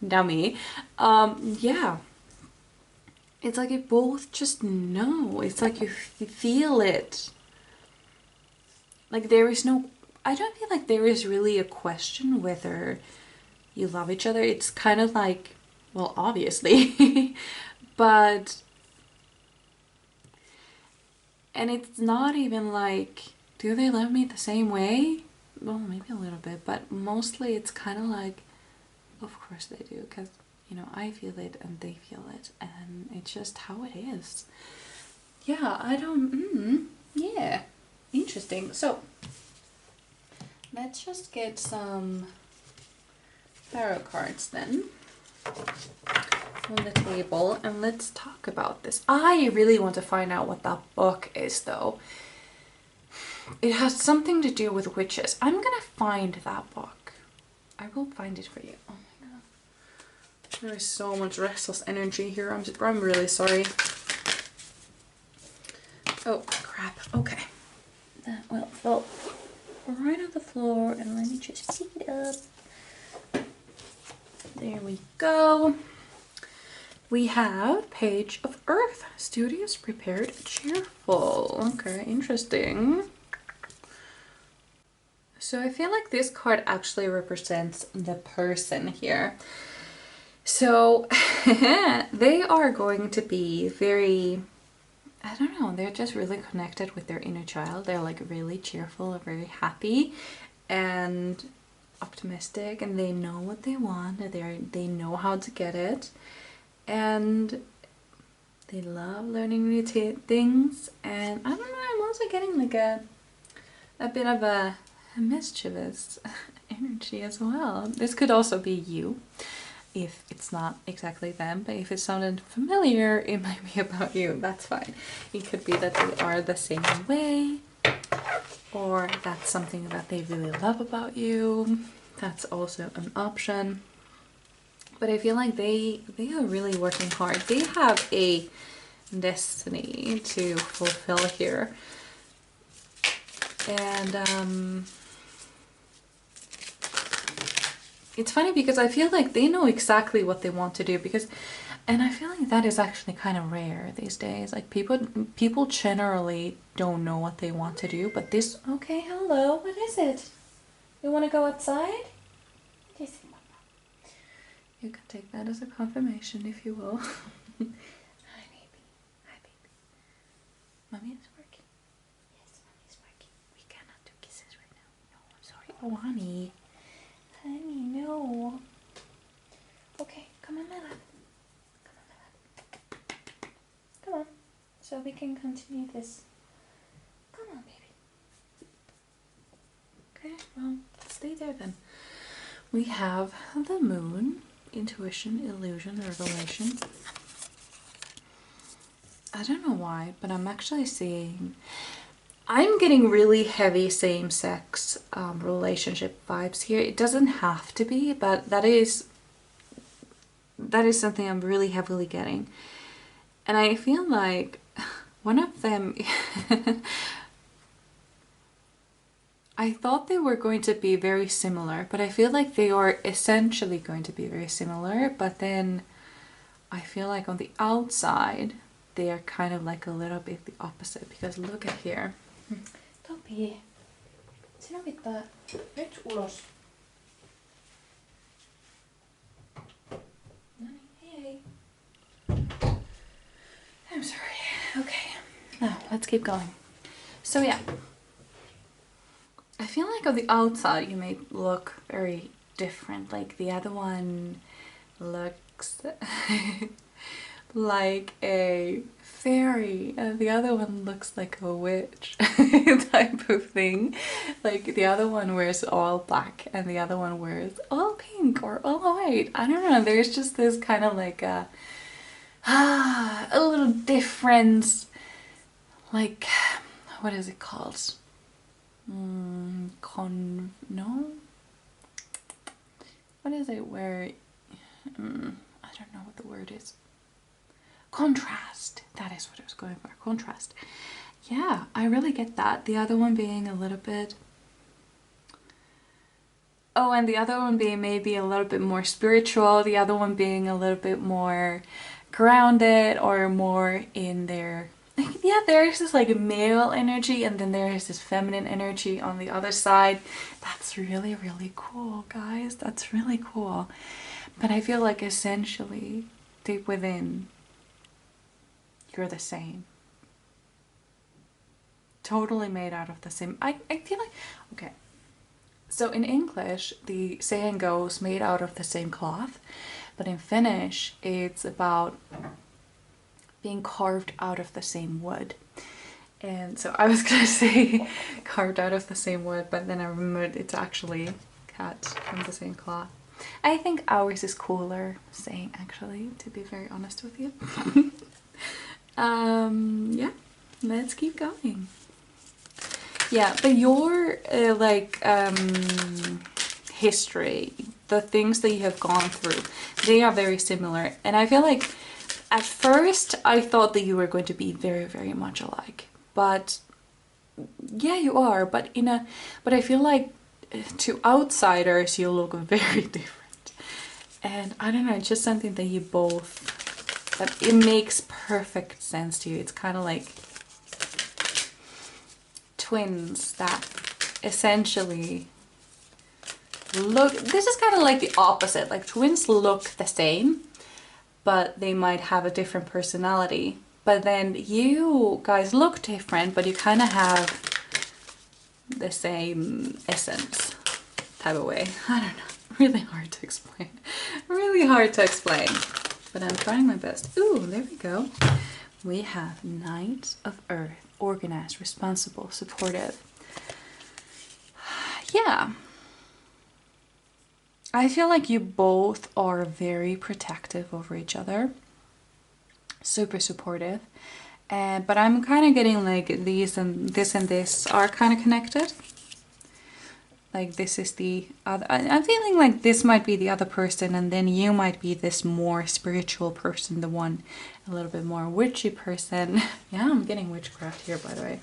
dummy. Yeah. It's like you both just know. It's like you feel it. Like there is no, I don't feel like there is really a question whether you love each other. It's kind of like, well, obviously, but, and it's not even like, do they love me the same way? Well, maybe a little bit, but mostly it's kind of like, of course they do, because, you know, I feel it and they feel it, and it's just how it is. Yeah, I don't, yeah, interesting. So, let's just get some tarot cards then on the table and let's talk about this. I really want to find out what that book is though. It has something to do with witches. I'm gonna find that book. I will find it for you. Oh my god. There is so much restless energy here. I'm really sorry. Oh crap. Okay. That will fall right on the floor and let me just pick it up. There we go. We have Page of Earth. Studious, prepared, cheerful. Okay, interesting. So I feel like this card actually represents the person here. So they are going to be very, I don't know, they're just really connected with their inner child. They're like really cheerful, very happy and optimistic, and they know what they want, they know how to get it, and they love learning new things. And I don't know, I'm also getting like a bit of a a mischievous energy as well. This could also be you, if it's not exactly them, but if it sounded familiar, it might be about you. That's fine. It could be that they are the same way, or that's something that they really love about you. That's also an option. But I feel like they are really working hard. They have a destiny to fulfill here. And it's funny because I feel like they know exactly what they want to do, and I feel like that is actually kind of rare these days. Like people generally don't know what they want to do, but this, okay, hello, what is it? You want to go outside? What is it, Mama? You can take that as a confirmation if you will. Hi, baby. Hi, baby. Mommy is working. Yes, Mommy's working. We cannot do kisses right now. No, I'm sorry. Oh, honey. Honey, no. Okay, come on, my love. Come on, my love. Come on, so we can continue this. Come on, baby. Okay, well, stay there then. We have the moon, intuition, illusion, revelation. I don't know why, but I'm actually seeing... I'm getting really heavy same-sex relationship vibes here. It doesn't have to be, but that is something I'm really heavily getting. And I feel like one of them... I thought they were going to be very similar, but I feel like they are essentially going to be very similar, but then I feel like on the outside they are kind of like a little bit the opposite, because look at here. Topi, sinun pitää nyt ulos. Hey. I'm sorry. Okay, now let's keep going. So yeah. I feel like on the outside you may look very different. Like the other one looks like a fairy and the other one looks like a witch type of thing. Like the other one wears all black and the other one wears all pink or all white. I don't know, there's just this kind of like a little difference. Like, what is it called? No? What is it where... I don't know what the word is. Contrast. That is what I was going for. Contrast. Yeah, I really get that. The other one being a little bit... Oh, and the other one being maybe a little bit more spiritual. The other one being a little bit more grounded or more in their... Yeah, there's this like male energy and then there is this feminine energy on the other side. That's really, really cool, guys. That's really cool. But I feel like essentially, deep within, you're the same. Totally made out of the same. I feel like, okay. So in English, the saying goes made out of the same cloth. But in Finnish, it's about being carved out of the same wood. And so I was gonna say carved out of the same wood, but then I remembered it's actually cut from the same cloth. I think ours is cooler saying, actually, to be very honest with you. Yeah, let's keep going. Yeah, but your history, the things that you have gone through, they are very similar. And I feel like at first I thought that you were going to be very, very much alike. But yeah, you are. But I feel like to outsiders you look very different. And I don't know, it's just something that you both, that it makes perfect sense to you. It's kind of like twins that essentially look, this is kind of like the opposite. Like twins look the same, but they might have a different personality. But then you guys look different, but you kind of have the same essence type of way. I don't know. Really hard to explain. Really hard to explain. But I'm trying my best. Ooh, there we go. We have Knight of Earth. Organized, responsible, supportive. yeah, I feel like you both are very protective over each other, super supportive. But I'm kind of getting like these and this are kind of connected. Like this is the other, I'm feeling like this might be the other person, and then you might be this more spiritual person, the one a little bit more witchy person. Yeah, I'm getting witchcraft here, by the way.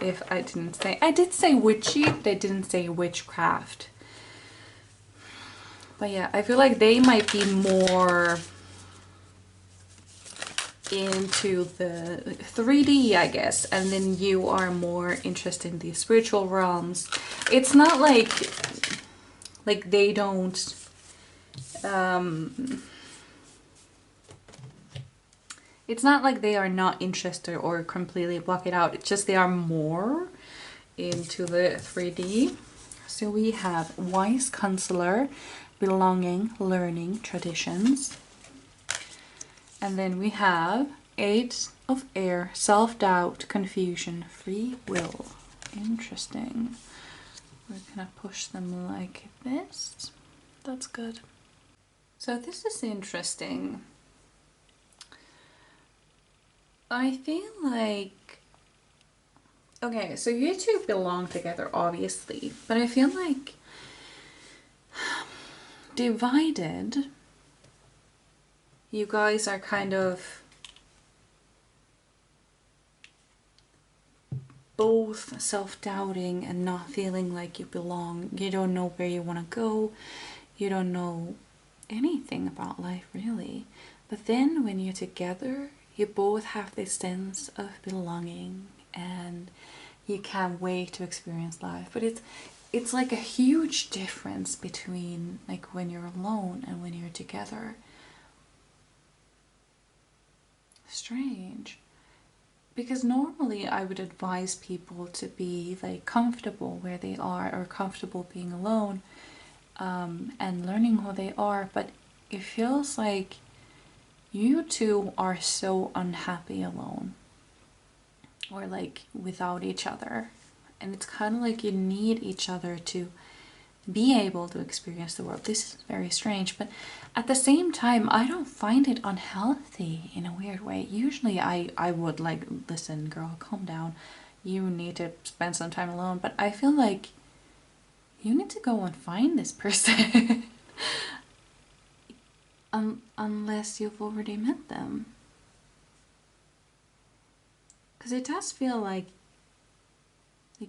If I didn't say, I did say witchy, but I didn't say witchcraft. But yeah, I feel like they might be more into the 3D, I guess, and then you are more interested in the spiritual realms. It's not like they don't it's not like they are not interested or completely block it out. It's just they are more into the 3D. So we have wise counselor, belonging, learning, traditions. And then we have 8 of air, self-doubt, confusion, free will. Interesting. We're gonna push them like this. That's good. So this is interesting. I feel like, okay, so you two belong together, obviously, but I feel like divided, you guys are kind of both self-doubting and not feeling like you belong. You don't know where you want to go. You don't know anything about life, really. But then when you're together, you both have this sense of belonging and you can't wait to experience life. But it's like a huge difference between like when you're alone and when you're together. Strange. Because normally I would advise people to be like comfortable where they are, or comfortable being alone, and learning who they are, but it feels like you two are so unhappy alone, or like without each other, and it's kind of like you need each other to be able to experience the world. This is very strange, but at the same time I don't find it unhealthy in a weird way. Usually I would like, listen girl, calm down, you need to spend some time alone, but I feel like you need to go and find this person. Unless you've already met them, because it does feel like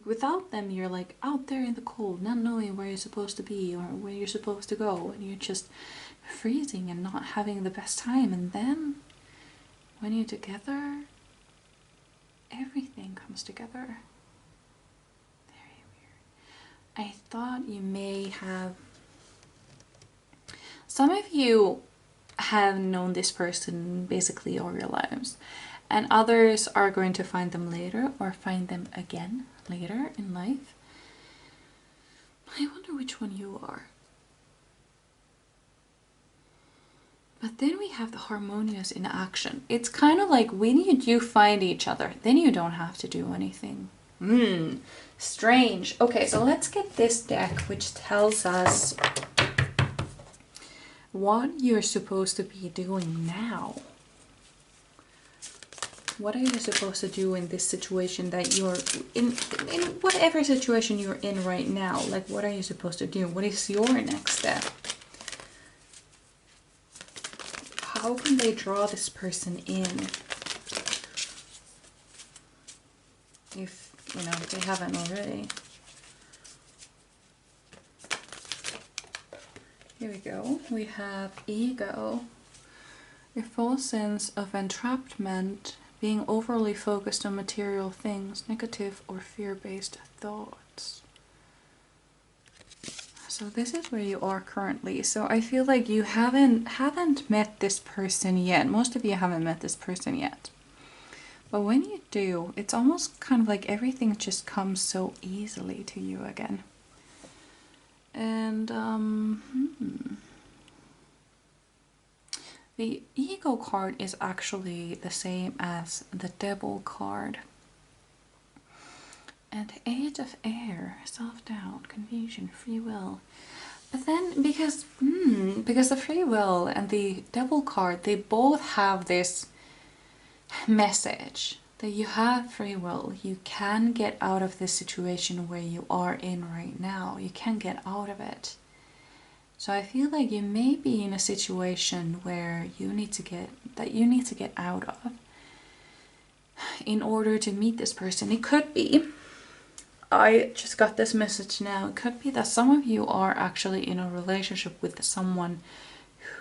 without them you're like out there in the cold, not knowing where you're supposed to be or where you're supposed to go, and you're just freezing and not having the best time. And then when you're together, everything comes together. Very weird. I thought you may have, some of you have known this person basically all your lives, and others are going to find them later or find them again later in life. I wonder which one you are. But then we have the harmonious in action. It's kind of like when you do find each other, then you don't have to do anything. Strange. Okay, so let's get this deck, which tells us what you're supposed to be doing now. What are you supposed to do in this situation that you're in whatever situation you're in right now? Like, what are you supposed to do? What is your next step? How can they draw this person in? If, you know, they haven't already. Here we go. We have ego. A false sense of entrapment, being overly focused on material things, negative or fear-based thoughts. So this is where you are currently. So I feel like you haven't met this person yet. Most of you haven't met this person yet. But when you do, it's almost kind of like everything just comes so easily to you again. And the ego card is actually the same as the devil card. And Age of Air, self-doubt, confusion, free will. But then because the free will and the Devil card, they both have this message that you have free will. You can get out of this situation where you are in right now. You can get out of it. So I feel like you may be in a situation where you need to get out of in order to meet this person. It could be, I just got this message now, it could be that some of you are actually in a relationship with someone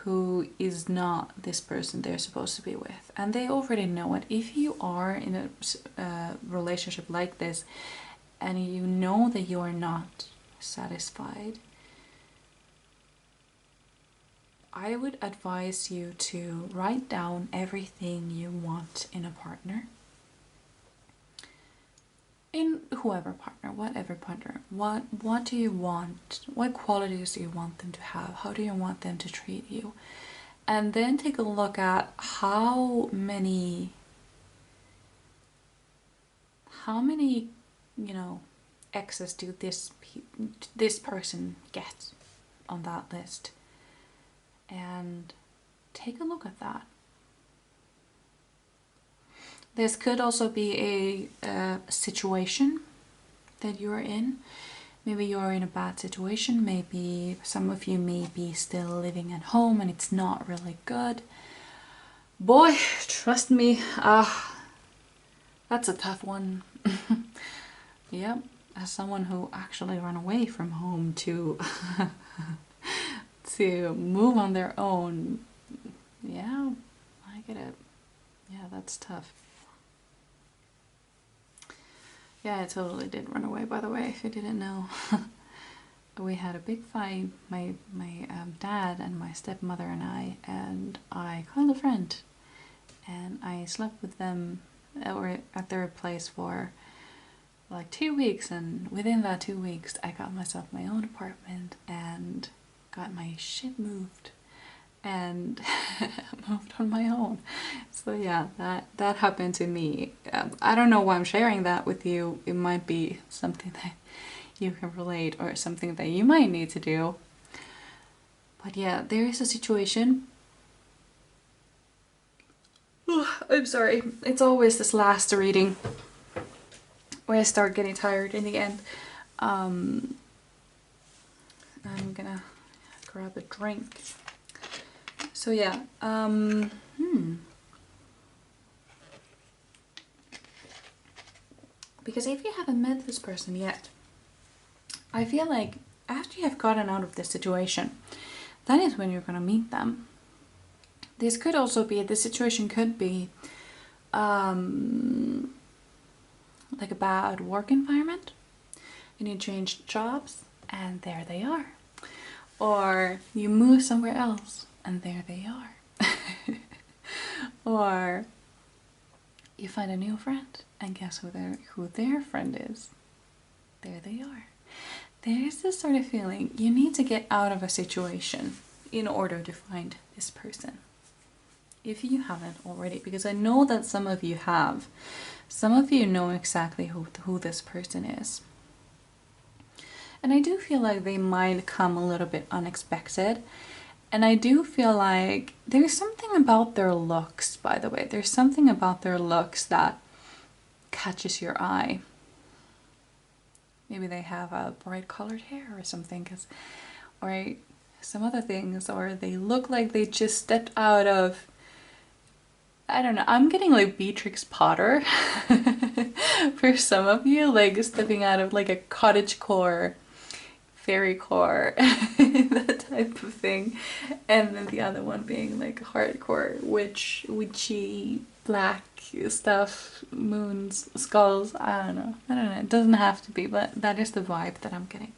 who is not this person they're supposed to be with, and they already know it. If you are in a relationship like this and you know that you are not satisfied, I would advise you to write down everything you want in a partner. In whatever partner. What do you want? What qualities do you want them to have? How do you want them to treat you? And then take a look at how many, you know, X's do this person get on that list. And take a look at that. This could also be a situation that you're in. Maybe you're in a bad situation. Maybe some of you may be still living at home and it's not really good. Boy, trust me, that's a tough one. Yep, as someone who actually ran away from home to to move on their own, yeah, I get it. Yeah, that's tough. Yeah, I totally did run away, by the way, if you didn't know. We had a big fight, my dad and my stepmother and I called a friend and I slept with them or at their place for like 2 weeks, and within that 2 weeks I got myself my own apartment and got my shit moved and moved on my own. So yeah, that happened to me. I don't know why I'm sharing that with you. It might be something that you can relate or something that you might need to do. But yeah, there is a situation. I'm sorry. It's always this last reading where I start getting tired in the end. I'm gonna grab a drink. So yeah, because if you haven't met this person yet, I feel like after you have gotten out of this situation, that is when you're gonna meet them. This could also be, the situation could be like a bad work environment and you change jobs and there they are. Or you move somewhere else and there they are. Or you find a new friend and guess who their friend is? There they are. There's this sort of feeling you need to get out of a situation in order to find this person. If you haven't already, because I know that some of you have. Some of you know exactly who this person is. And I do feel like they might come a little bit unexpected. And I do feel like there's something about their looks, by the way. There's something about their looks that catches your eye. Maybe they have a bright colored hair or something, or some other things, or they look like they just stepped out of, I don't know, I'm getting like Beatrix Potter for some of you, like stepping out of like a cottagecore, fairycore, that type of thing. And then the other one being like hardcore, witchy, black stuff, moons, skulls, I don't know, it doesn't have to be, but that is the vibe that I'm getting.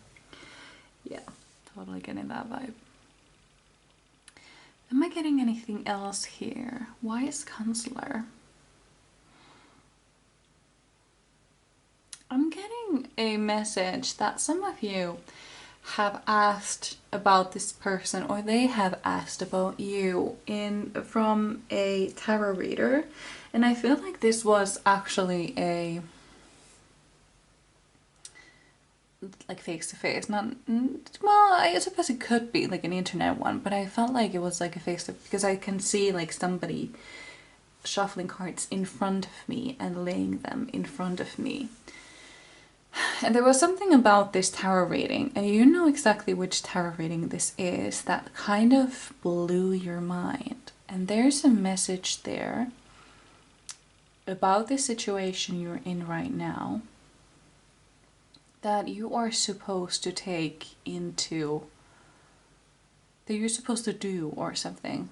Yeah, totally getting that vibe. Am I getting anything else here? Wise Counselor. I'm getting a message that some of you have asked about this person, or they have asked about you from a tarot reader. And I feel like this was actually a like face to face. Not well, I suppose it could be like an internet one, but I felt like it was like a face to, because I can see like somebody shuffling cards in front of me and laying them in front of me. And there was something about this tarot reading, and you know exactly which tarot reading this is, that kind of blew your mind. And there's a message there about the situation you're in right now that you are supposed to take into, that you're supposed to do or something.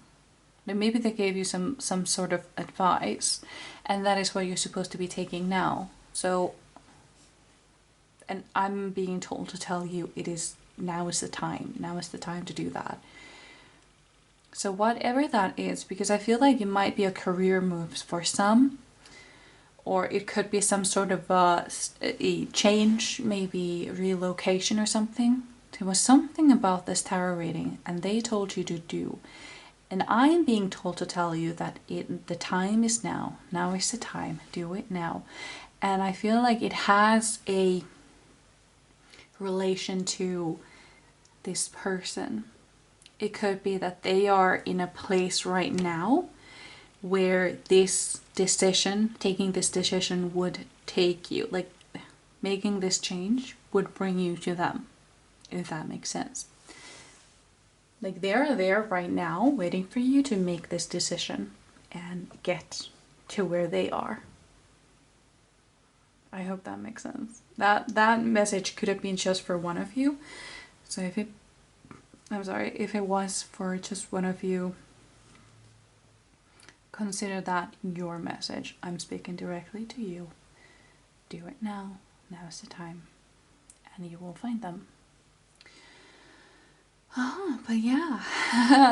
Like maybe they gave you some sort of advice, and that is what you're supposed to be taking now. So, and I'm being told to tell you now is the time to do that. So whatever that is, because I feel like it might be a career move for some, or it could be some sort of a change, maybe relocation or something. There was something about this tarot reading and they told you to do. And I am being told to tell you that the time is now. Now is the time. Do it now. And I feel like it has a relation to this person. It could be that they are in a place right now where this decision, taking this decision would take you, like making this change would bring you to them, if that makes sense. Like they're there right now waiting for you to make this decision and get to where they are. I hope that makes sense. That message could have been just for one of you. So if it was for just one of you, consider that your message. I'm speaking directly to you. Do it now. Now is the time. And you will find them. Oh, but yeah,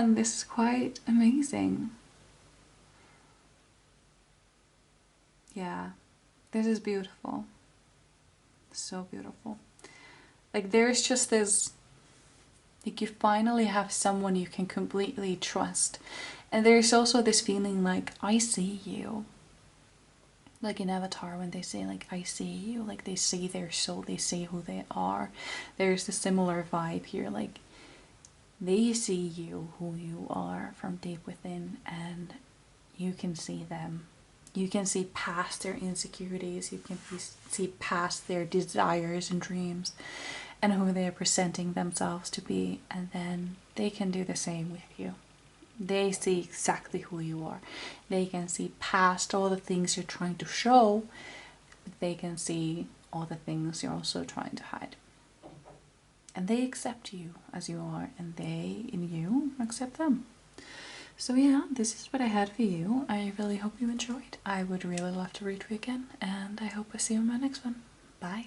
this is quite amazing. Yeah, this is beautiful. So beautiful. Like there's just this, like you finally have someone you can completely trust. And there's also this feeling like, I see you. Like in Avatar when they say like, I see you, like they see their soul, they see who they are. There's a similar vibe here, like they see you, who you are from deep within, and you can see them. You can see past their insecurities, you can see past their desires and dreams and who they are presenting themselves to be, and then they can do the same with you. They see exactly who you are. They can see past all the things you're trying to show, but they can see all the things you're also trying to hide. And they accept you as you are, and they, in you, accept them. So yeah, this is what I had for you. I really hope you enjoyed. I would really love to read you again, and I hope I see you in my next one. Bye.